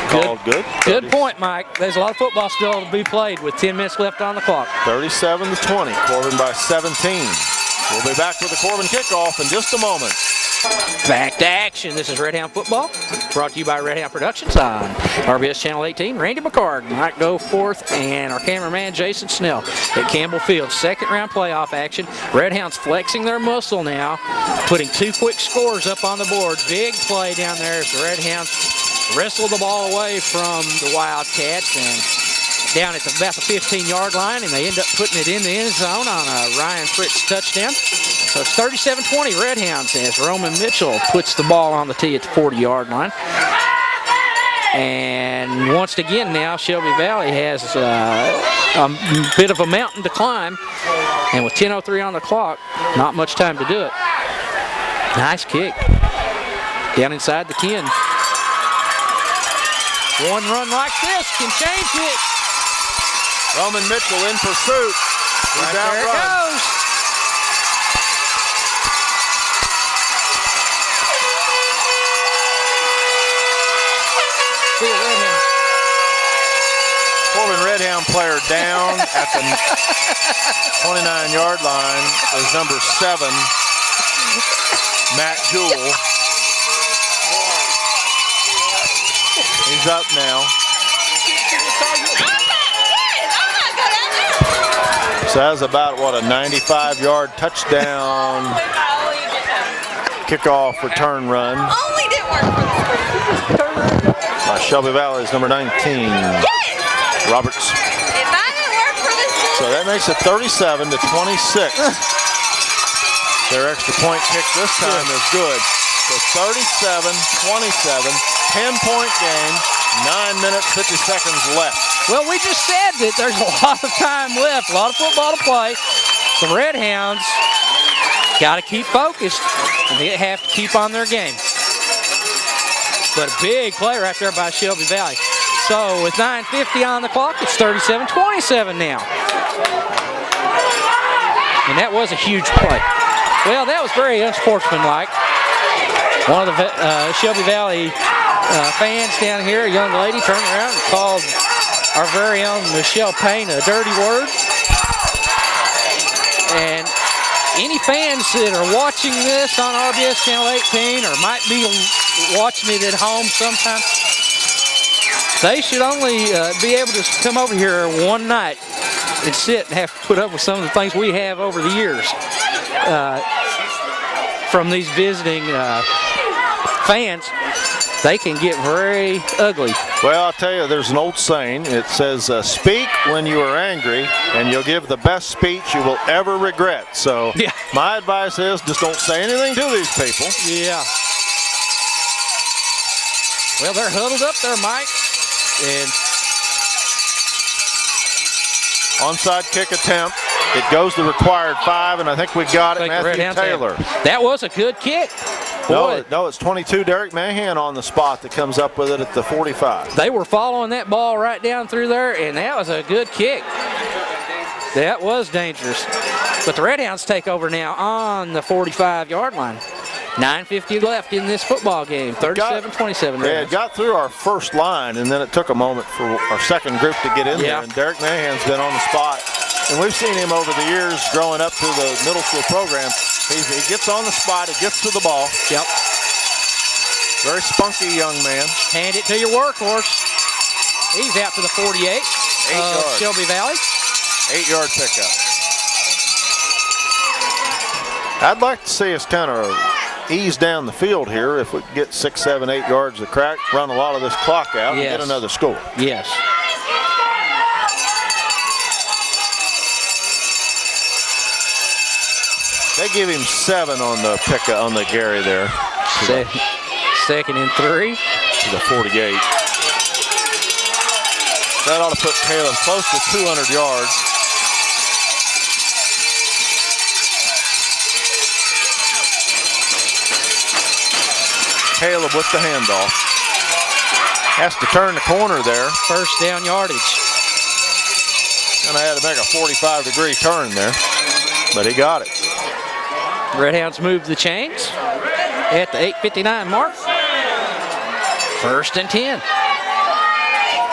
Called good. Good point, Mike. There's a lot of football still to be played with 10 minutes left on the clock. 37-20. Corbin by 17. We'll be back with the Corbin kickoff in just a moment. Back to action. This is Redhound Football, brought to you by Redhound Productions on RBS Channel 18. Randy McCard, Mike Goforth, and our cameraman Jason Snell at Campbell Field. 2nd round playoff action. Redhounds flexing their muscle now, putting 2 quick scores up on the board. Big play down there as the Redhounds wrestle the ball away from the Wildcats and down at about the 15-yard line, and they end up putting it in the end zone on a Ryan Fritz touchdown. So it's 37-20 Redhounds as Roman Mitchell puts the ball on the tee at the 40-yard line. And once again now, Shelby Valley has a bit of a mountain to climb. And with 10:03 on the clock, not much time to do it. Nice kick. Down inside the 10. One run like this can change it. Roman Mitchell in pursuit. He's There it outrun. goes. See it, Redhound. Corbin Redhound player down at the 29-yard line is number 7, Matt Jewell. He's up now. So that's about, what, a 95-yard touchdown kickoff return run Only didn't work for the by Shelby Valley's number 19, Roberts. If I didn't work for this So that makes it 37 to 26. Their extra point kick this time is good. So 37-27, 10-point game, 9 minutes, 50 seconds left. Well, we just said that there's a lot of time left, a lot of football to play. The Redhounds got to keep focused, and they have to keep on their game. But a big play right there by Shelby Valley. So with 9:50 on the clock, it's 37-27 now. And that was a huge play. Well, that was very unsportsmanlike. One of the Shelby Valley fans down here, a young lady, turned around and called our very own Michelle Payne a dirty word. And any fans that are watching this on RBS Channel 18 or might be watching it at home sometime, they should only be able to come over here one night and sit and have to put up with some of the things we have over the years from these visiting fans. They can get very ugly. Well, I'll tell you, there's an old saying. It says, speak when you are angry, and you'll give the best speech you will ever regret. So Yeah. my advice is just don't say anything to these people. Yeah. Well, they're huddled up there, Mike. And Onside kick attempt. It goes the required 5, and I think we got it. I think Matthew Redhound's Taylor. that was a good kick. Boy, No, it's 22 Derek Mahan on the spot that comes up with it at the 45. they were following that ball right down through there, and that was a good kick. That was dangerous. But the Redhounds take over now on the 45-yard line. 9:50 left in this football game. 37-27. Yeah, it got through our first line, and then it took a moment for our second group to get in there. And Derek Mahan's been on the spot. And we've seen him over the years growing up through the middle school program. He gets on the spot, he gets to the ball. Yep. Very spunky young man. Hand it to your workhorse. He's out to the 48 8 yards. Shelby Valley. 8-yard pickup. I'd like to see us kind of ease down the field here. If we could get 6, 7, 8 yards of crack, run a lot of this clock out, and get another score. Yes. They give him 7 on the pickup on the Gary there. Second and 3. To the 48. That ought to put Caleb close to 200 yards. Caleb with the handoff. Has to turn the corner there. First down yardage. And I had to make a 45-degree turn there, but he got it. Redhounds move the chains at the 8:59 mark. First and 10.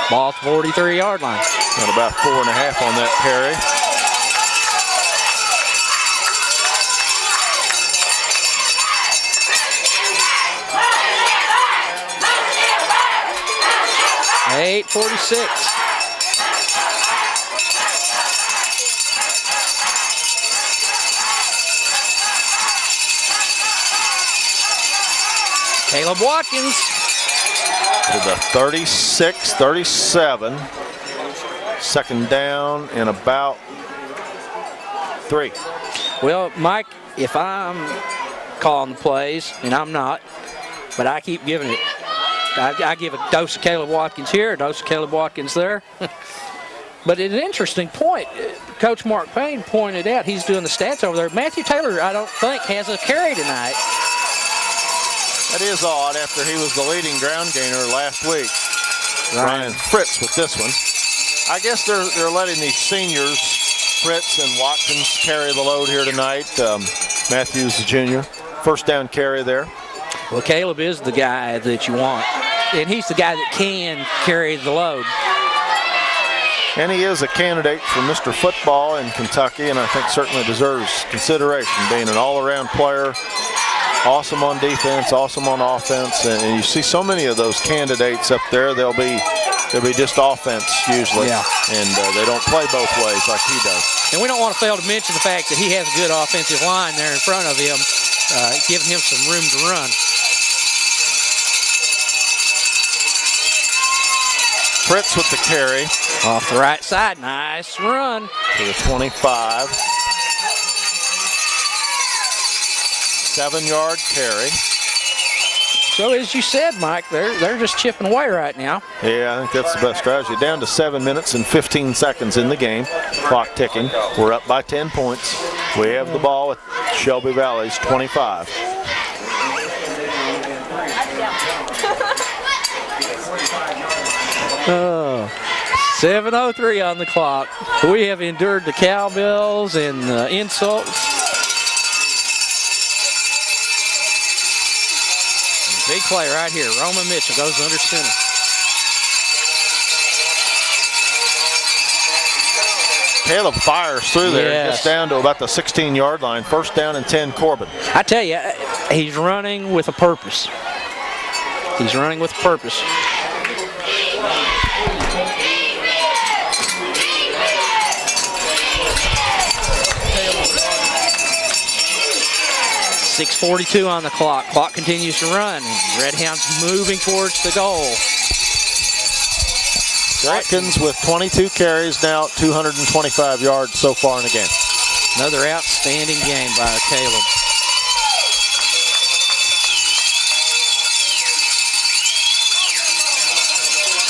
Ball at the 43-yard line. Got about 4.5 on that carry. .846. Caleb Watkins. To the 36, 37. Second down in about 3. Well, Mike, if I'm calling the plays, and I'm not, but I keep giving it. I give a dose of Caleb Watkins here, a dose of Caleb Watkins there. But it's an interesting point. Coach Mark Payne pointed out, he's doing the stats over there. Matthew Taylor, I don't think, has a carry tonight. That is odd after he was the leading ground gainer last week. Ryan Fritz with this one. I guess they're letting these seniors Fritz and Watkins carry the load here tonight. Matthews, the junior. First down carry there. Well, Caleb is the guy that you want, and he's the guy that can carry the load. And he is a candidate for Mr. Football in Kentucky, and I think certainly deserves consideration, being an all-around player, awesome on defense, awesome on offense, and you see so many of those candidates up there. They'll be just offense usually, and they don't play both ways like he does. And we don't want to fail to mention the fact that he has a good offensive line there in front of him, giving him some room to run. Fritz with the carry. Off the right side, nice run. To the 25. 7-yard carry. So as you said, Mike, they're just chipping away right now. Yeah, I think that's the best strategy. Down to 7 minutes and 15 seconds in the game. Clock ticking. We're up by 10 points. We have the ball at Shelby Valley's 25. Oh, 7:03 on the clock. We have endured the cowbells and insults. Big play right here. Roman Mitchell goes under center. Caleb fires through there. Yes. Gets down to about the 16-yard line. First down and 10, Corbin. I tell you, he's running with a purpose. He's running with a purpose. .6:42 on the clock. Clock continues to run. Redhound's moving towards the goal. Watkins with 22 carries now, 225 yards so far in the game. Another outstanding game by Caleb.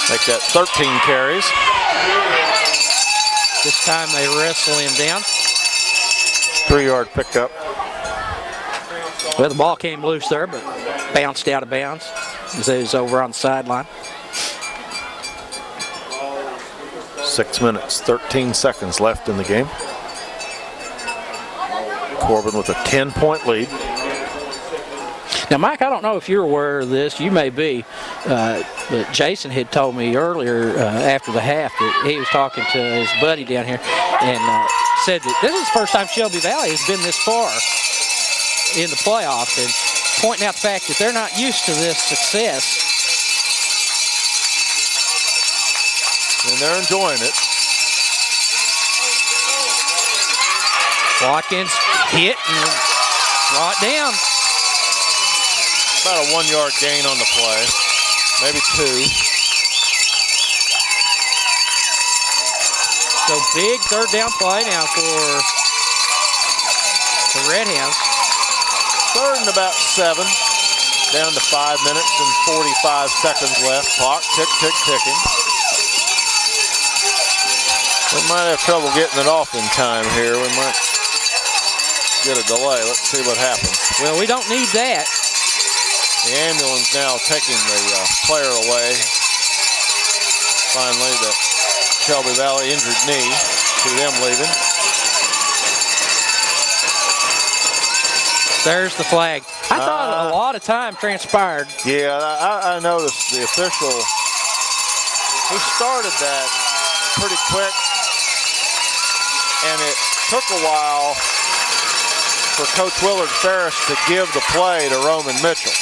Make that 13 carries. This time they wrestle him down. 3-yard pickup. Well, the ball came loose there, but bounced out of bounds as it was over on the sideline. 6 minutes, 13 seconds left in the game. Corbin with a 10-point lead. Now, Mike, I don't know if you're aware of this. You may be. But Jason had told me earlier after the half that he was talking to his buddy down here and said that this is the first time Shelby Valley has been this far in the playoffs, and pointing out the fact that they're not used to this success. And they're enjoying it. Watkins hit and brought down. About a 1-yard gain on the play, maybe 2. So big third down play now for the Redhounds. Third and about 7. Down to 5 minutes and 45 seconds left. Clock tick, tick, ticking. We might have trouble getting it off in time here. We might get a delay. Let's see what happens. Well, we don't need that. The ambulance now taking the player away. Finally, the Shelby Valley injured knee. See them leaving. There's the flag. I thought a lot of time transpired. Yeah, I noticed the official. He started that pretty quick, and it took a while for Coach Willard Ferris to give the play to Roman Mitchell.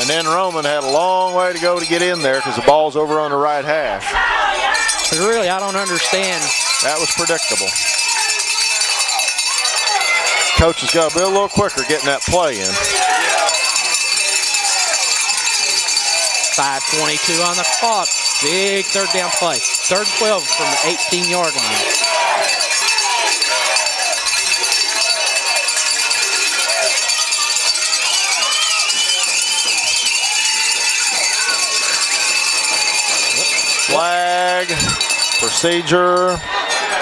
And then Roman had a long way to go to get in there because the ball's over on the right hash. But really, I don't understand. That was predictable. Coach has got to be a little quicker getting that play in. 5:22 on the clock. Big third down play. Third and 12 from the 18-yard line. Flag, procedure,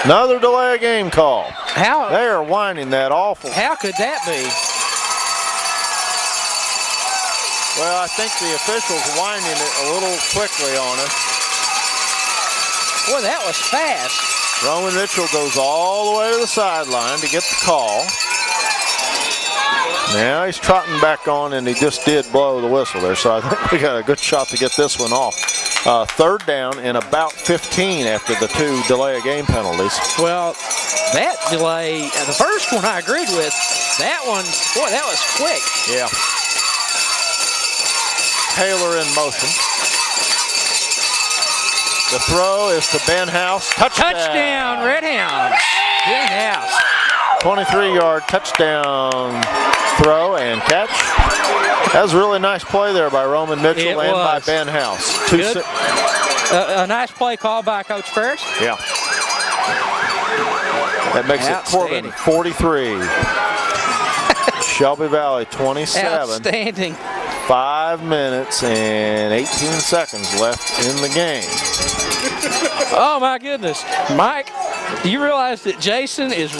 another delay of game call. How? They are whining that awful. How could that be? Well, I think the officials whining it a little quickly on us. Boy, that was fast. Roman Mitchell goes all the way to the sideline to get the call. Now he's trotting back on, and he just did blow the whistle there, so I think we got a good shot to get this one off. Third down and about 15 after the 2 delay of game penalties. Well, that delay, the first one I agreed with. That one, boy, that was quick. Yeah. Taylor in motion. The throw is to Ben House. Touchdown, Redhound. Ben House. 23-yard touchdown throw and catch. That was a really nice play there by Roman Mitchell and by Ben House. A nice play call by Coach Ferris. Yeah. That makes it Corbin 43. Shelby Valley 27. Outstanding. 5 minutes and 18 seconds left in the game. Oh my goodness. Mike, do you realize that Jason is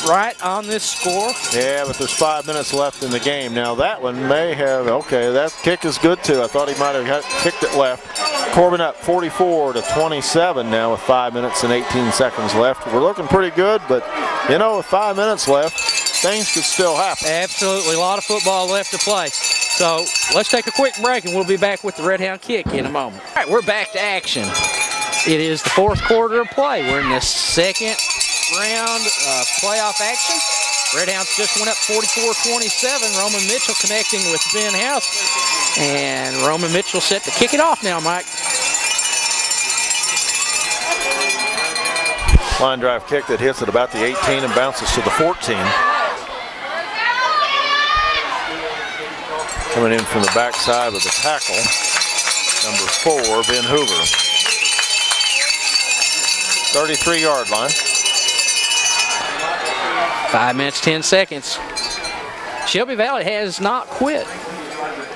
right on this score? Yeah, but there's 5 minutes left in the game. Now that one may have, okay, that kick is good too. I thought he might have kicked it left. Corbin up 44-27 now with 5 minutes and 18 seconds left. We're looking pretty good, but you know, with 5 minutes left, things could still happen. Absolutely, a lot of football left to play. So let's take a quick break and we'll be back with the Redhound kick in a moment. All right, we're back to action. It is the 4th quarter of play. We're in the 2nd round of playoff action. Redhounds just went up 44-27. Roman Mitchell connecting with Ben House. And Roman Mitchell set to kick it off now, Mike. Line drive kick that hits at about the 18 and bounces to the 14. Coming in from the backside with the tackle, number 4, Ben Hoover. 33-yard line. 5 minutes, 10 seconds. Shelby Valley has not quit.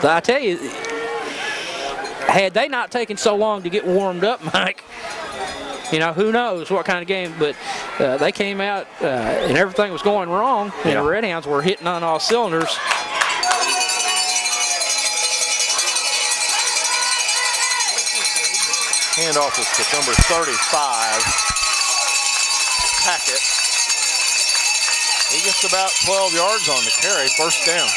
I tell you, had they not taken so long to get warmed up, Mike, you know, who knows what kind of game, but they came out and everything was going wrong, and the Redhounds were hitting on all cylinders. Handoff is to number 35, Hackett. He gets about 12 yards on the carry, first down.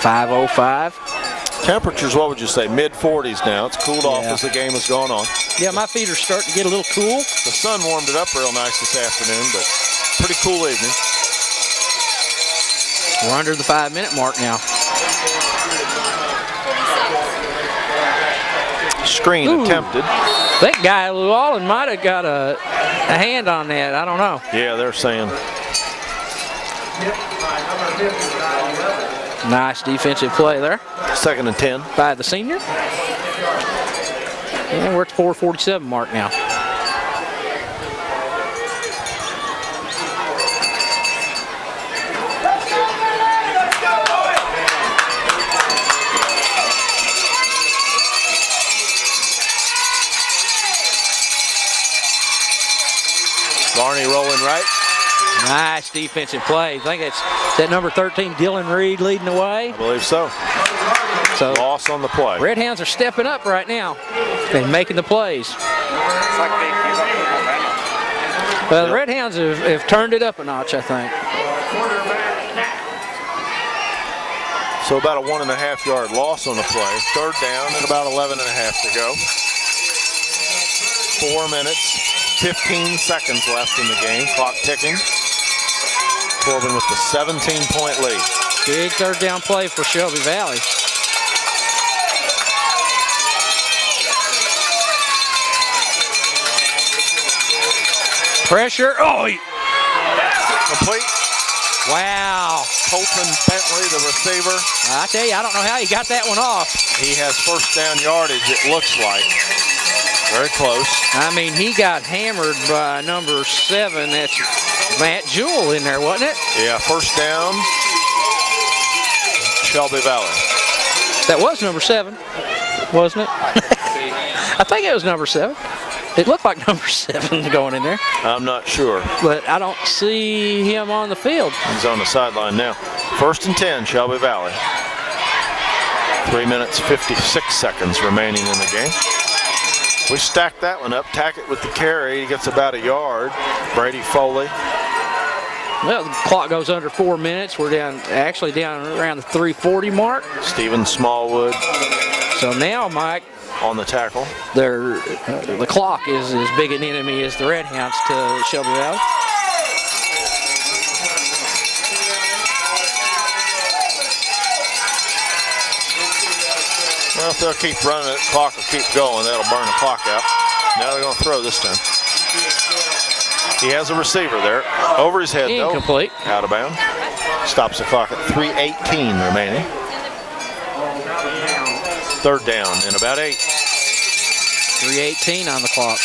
.505. Temperatures, what would you say, mid-40s now. It's cooled off as the game has gone on. Yeah, my feet are starting to get a little cool. The sun warmed it up real nice this afternoon, but pretty cool evening. We're under the 5-minute mark now. Screen attempted. That guy Llewellyn might have got a hand on that. I don't know. Yeah, they're saying. Nice defensive play there. 2nd and 10. By the senior. And we're at the 4:47 mark now. Barney rolling right. Nice defensive play. I think it's that number 13, Dylan Reed, leading the way. I believe so. So loss on the play. Redhounds are stepping up right now and making the plays. It's like they give up the momentum. Well, the Redhounds have turned it up a notch, I think. So about a 1.5-yard loss on the play. 3rd down and about 11 and a half to go. 4 minutes. 15 seconds left in the game, clock ticking. Corbin with the 17-point lead. Big 3rd down play for Shelby Valley. Pressure, Complete. Wow. Colton Bentley, the receiver. I tell you, I don't know how he got that one off. He has first down yardage, it looks like. Very close. I mean, he got hammered by number 7. That's Matt Jewell in there, wasn't it? Yeah, first down, Shelby Valley. That was number 7, wasn't it? I think it was number 7. It looked like number 7 going in there. I'm not sure. But I don't see him on the field. He's on the sideline now. 1st and 10, Shelby Valley. 3 minutes, 56 seconds remaining in the game. We stack that one up, tack it with the carry. He gets about a yard. Brady Foley. Well, the clock goes under 4 minutes. We're actually down around the 3:40 mark. Stephen Smallwood. So now, Mike, on the tackle. The clock is as big an enemy as the Redhounds to Shelby Valley. Well, if they'll keep running it, the clock will keep going. That'll burn the clock out. Now they're going to throw this time. He has a receiver there. Over his head, though. Incomplete. Out of bounds. Stops the clock at 3:18 remaining. Third down in about 8. 3:18 on the clock.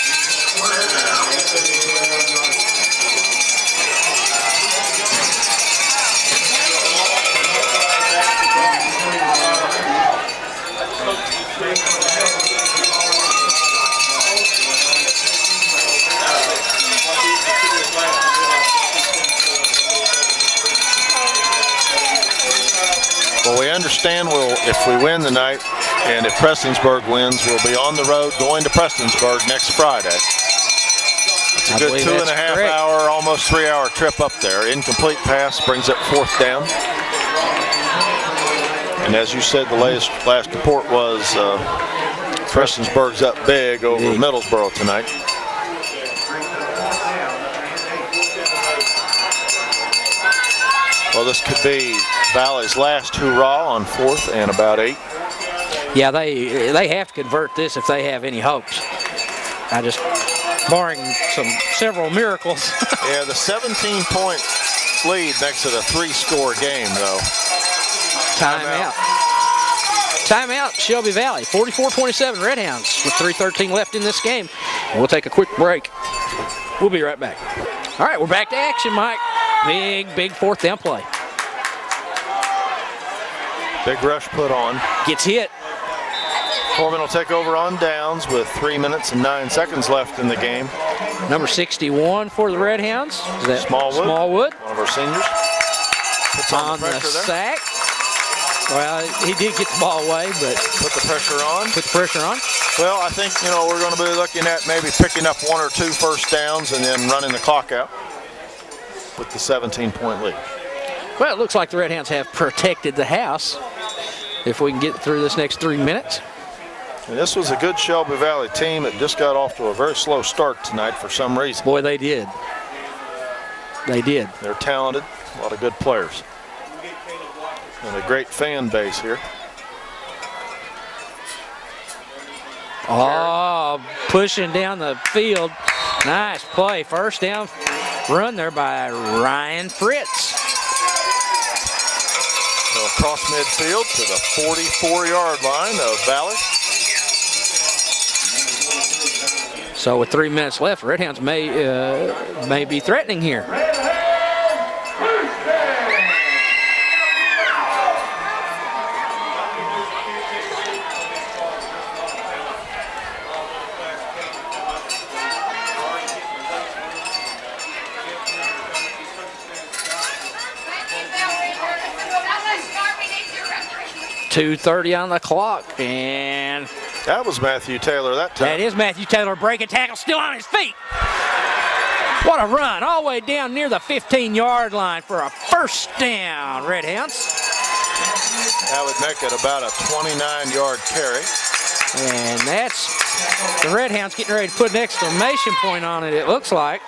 Well, we understand if we win tonight and if Prestonsburg wins, we'll be on the road going to Prestonsburg next Friday. It's a good 2.5 hour, almost 3 hour trip up there. Incomplete pass brings up 4th down. And as you said, the last report was Prestonsburg's up big over Middlesboro tonight. Well, this could be Valley's last hurrah on 4th and about 8. Yeah, they have to convert this if they have any hopes. Barring several miracles. Yeah, the 17-point lead makes it a 3-score game, though. Timeout. Timeout, Shelby Valley. 44-27 Redhounds with 3:13 left in this game. And we'll take a quick break. We'll be right back. All right, we're back to action, Mike. Big 4th down play. Big rush put on. Gets hit. Corbin will take over on downs with 3 minutes and 9 seconds left in the game. Number 61 for the Redhounds. Is that Smallwood? One of our seniors. Puts on the sack. Well, he did get the ball away, but put the pressure on. Well, I think, we're going to be looking at maybe picking up 1 or 2 first downs and then running the clock out with the 17-point lead. Well, it looks like the Redhounds have protected the house if we can get through this next 3 minutes. And this was a good Shelby Valley team that just got off to a very slow start tonight for some reason. Boy, they did. They did. They're talented, a lot of good players. And a great fan base here. Oh, pushing down the field. Nice play. First down run there by Ryan Fritz. So across midfield to the 44-yard line of Valley. So with 3 minutes left, Redhounds may be threatening here. .230 on the clock, and that was Matthew Taylor that time. That is Matthew Taylor. Breaking tackle, still on his feet. What a run, all the way down near the 15-yard line for a first down, Redhounds. That would make it about a 29-yard carry. And that's the Redhounds getting ready to put an exclamation point on it, it looks like.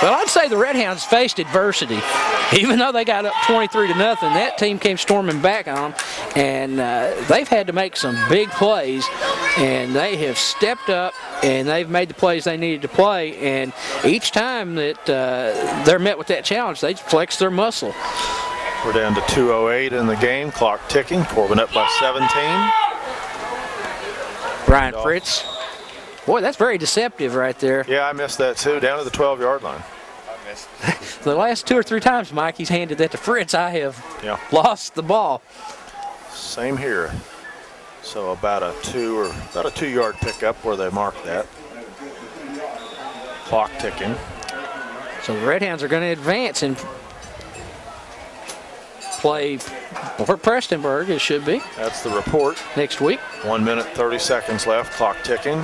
Well, I'd say the Redhounds faced adversity. Even though they got up 23-0, that team came storming back on them, and they've had to make some big plays, and they have stepped up, and they've made the plays they needed to play, and each time that they're met with that challenge, they flex their muscle. We're down to 2:08 in the game, clock ticking. Corbin up by 17. Brian Fritz. Boy, that's very deceptive right there. Yeah, I missed that too, down to the 12-yard line. The last 2 or 3 times, Mike, he's handed that to Fritz, I have lost the ball. Same here. So about a 2-yard pickup where they marked that. Clock ticking. So the Redhounds are going to advance and play for Prestonburg, it should be. That's the report. Next week. 1 minute, 30 seconds left, clock ticking.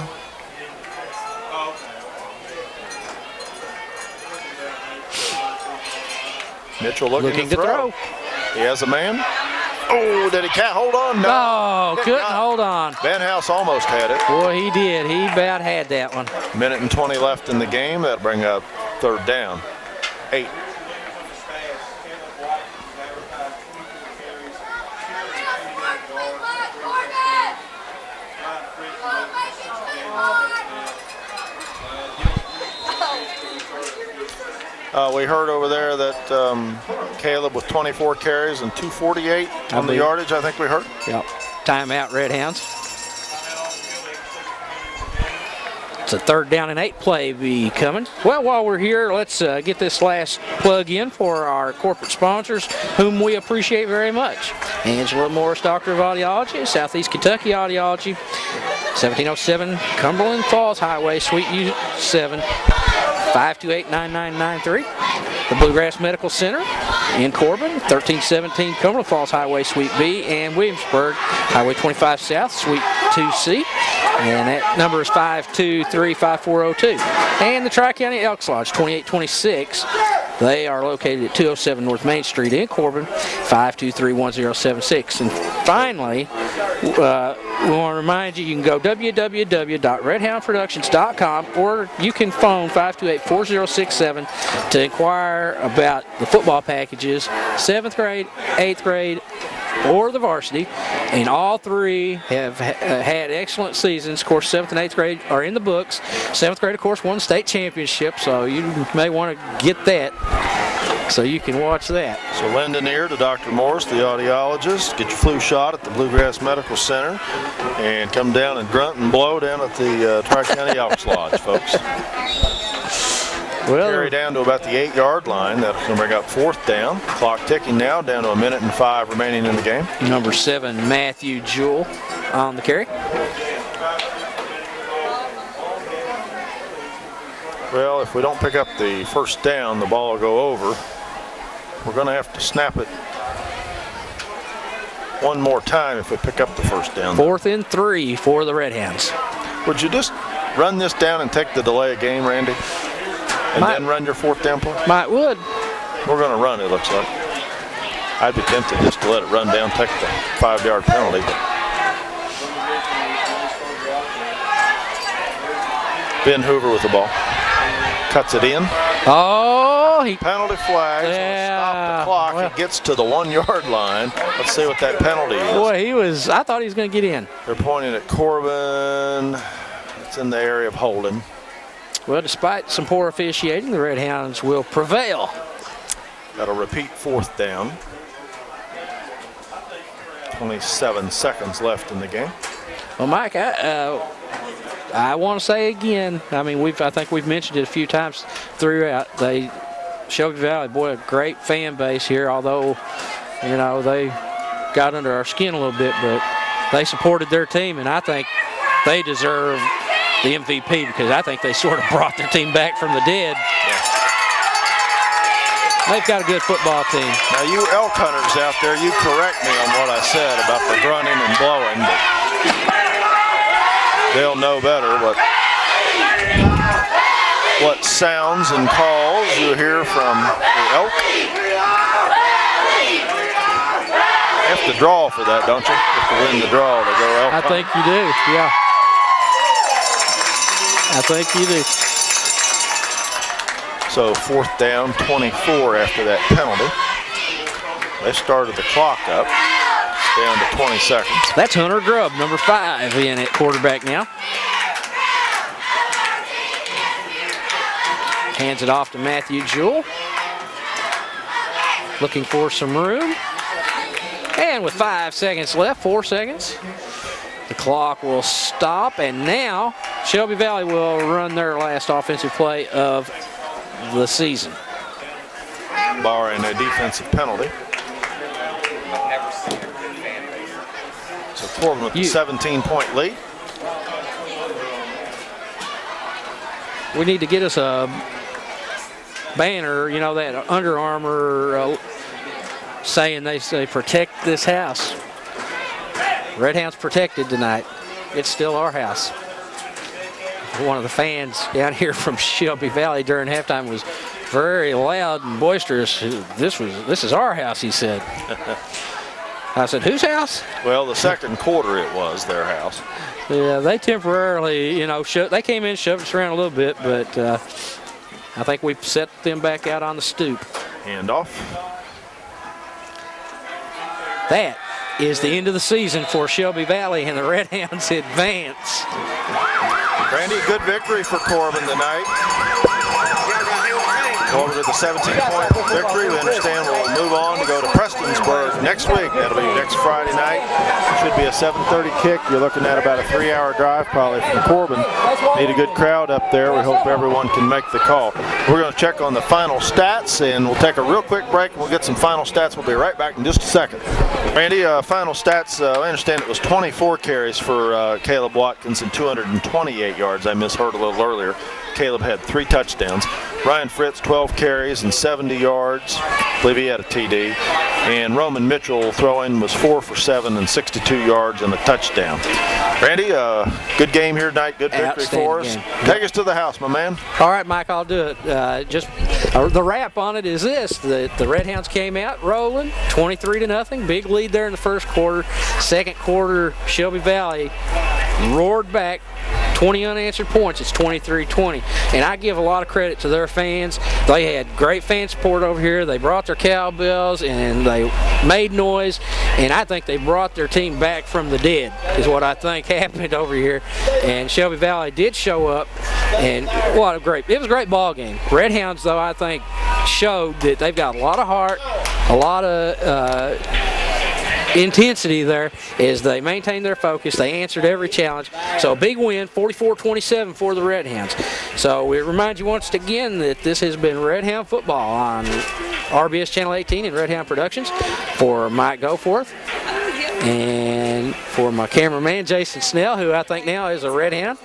Mitchell looking to throw. He has a man. Oh, did he can't hold on? No, couldn't hold on. Van House almost had it. Boy, he did. He about had that one. Minute and 20 left in the game. That'll bring up third down. 8. We heard over there that Caleb with 24 carries and 248 on the yardage, I think we heard. Yep. Timeout, Redhounds. It's a 3rd down and 8 play be coming. Well, while we're here, let's get this last plug in for our corporate sponsors, whom we appreciate very much. Angela Morris, Doctor of Audiology, Southeast Kentucky Audiology, 1707 Cumberland Falls Highway, Suite U7. 528-9993. The Bluegrass Medical Center in Corbin, 1317 Cumberland Falls Highway, Suite B, and Williamsburg, Highway 25 South, Suite 2C. And that number is 523-5402. And the Tri-County Elks Lodge, 2826. They are located at 207 North Main Street in Corbin, 523-1076. And finally, we want to remind you, you can go www.redhoundproductions.com, or you can phone 528-4067 to inquire about the football packages, 7th grade, 8th grade, or the varsity. And all 3 have had excellent seasons. Of course, 7th and 8th grade are in the books. 7th grade, of course, won the state championship, so you may want to get that so you can watch that. So lend an ear to Dr. Morris, the audiologist. Get your flu shot at the Bluegrass Medical Center, and come down and grunt and blow down at the Tri-County Elks Lodge, folks. Well, carry down to about the 8-yard line. That's going to bring up 4th down. Clock ticking now, down to 1 minute and 5 remaining in the game. Number 7, Matthew Jewell on the carry. Well, if we don't pick up the first down, the ball will go over. We're going to have to snap it one more time if we pick up the first down. 4th and 3 for the Redhounds. Would you just run this down and take the delay of game, Randy? And then run your 4th down play? Might would. We're going to run, it looks like. I'd be tempted just to let it run down, take the 5-yard penalty. But Ben Hoover with the ball. Cuts it in. Oh, penalty flag. Yeah. Stop the clock. Well, he gets to the 1-yard line. Let's see what that penalty is. Boy, I thought he was going to get in. They're pointing at Corbin. It's in the area of holding. Well, despite some poor officiating, the Redhounds will prevail. That'll repeat 4th down. 27 seconds left in the game. Well, Mike, I want to say again, I mean, I think we've mentioned it a few times throughout. Shelby Valley, boy, a great fan base here, although, you know, they got under our skin a little bit, but they supported their team, and I think they deserve the MVP because I think they sort of brought their team back from the dead. Yeah. They've got a good football team. Now, you elk hunters out there, you correct me on what I said about the grunting and blowing, but they'll know better what sounds and calls you hear from the elk. You have to draw for that, don't you? You have to win the draw to go elk I think you do, yeah. I think you do. So 4th down, 24 after that penalty. They started the clock up. It's down to 20 seconds. That's Hunter Grubb, number 5, in at quarterback now. Hands it off to Matthew Jewell. Looking for some room. And with 5 seconds left, 4 seconds, the clock will stop. And now Shelby Valley will run their last offensive play of the season, barring a defensive penalty. So Corbin with the 17-point lead. We need to get us banner, you know, that Under Armour saying they say protect this house. Redhound's protected tonight. It's still our house. One of the fans down here from Shelby Valley during halftime was very loud and boisterous. This is our house, he said. I said, whose house? Well, the second quarter it was their house. Yeah, they temporarily, you know, they came in, shoved us around a little bit, but I think we set them back out on the stoop. Handoff. That is the end of the season for Shelby Valley, and the Redhounds advance. Randy, good victory for Corbin tonight. Corbin with a 17-point victory. We understand we'll move on to go to Prestonsburg next week. That'll be next Friday night. Should be a 7:30 kick. You're looking at about a 3-hour drive probably from Corbin. Need a good crowd up there. We hope everyone can make the call. We're going to check on the final stats, and we'll take a real quick break. We'll get some final stats. We'll be right back in just a second. Randy, final stats, I understand it was 24 carries for Caleb Watkins and 228 yards. I misheard a little earlier. Caleb had 3 touchdowns. Ryan Fritz, 12 carries and 70 yards. I believe he had a TD. And Roman Mitchell throwing was 4 for 7 and 62 yards and a touchdown. Randy, good game here tonight. Good victory for us. Take us to the house, my man. All right, Mike, I'll do it. Just the wrap on it is this: the Redhounds came out rolling, 23-0, big lead there in the first quarter. Second quarter, Shelby Valley roared back. 20 unanswered points. It's 23-20. And I give a lot of credit to their fans. They had great fan support over here. They brought their cowbells and they made noise. And I think they brought their team back from the dead is what I think happened over here. And Shelby Valley did show up. And it was a great ball game. Redhounds, though, I think showed that they've got a lot of heart, a lot of intensity there as they maintained their focus. They answered every challenge. So a big win, 44-27 for the Redhounds. So we remind you once again that this has been Redhound Football on RBS Channel 18 and Redhound Productions. For Mike Goforth and for my cameraman Jason Snell, who I think now is a Redhound,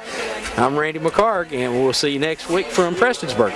I'm Randy McCarg, and we'll see you next week from Prestonsburg.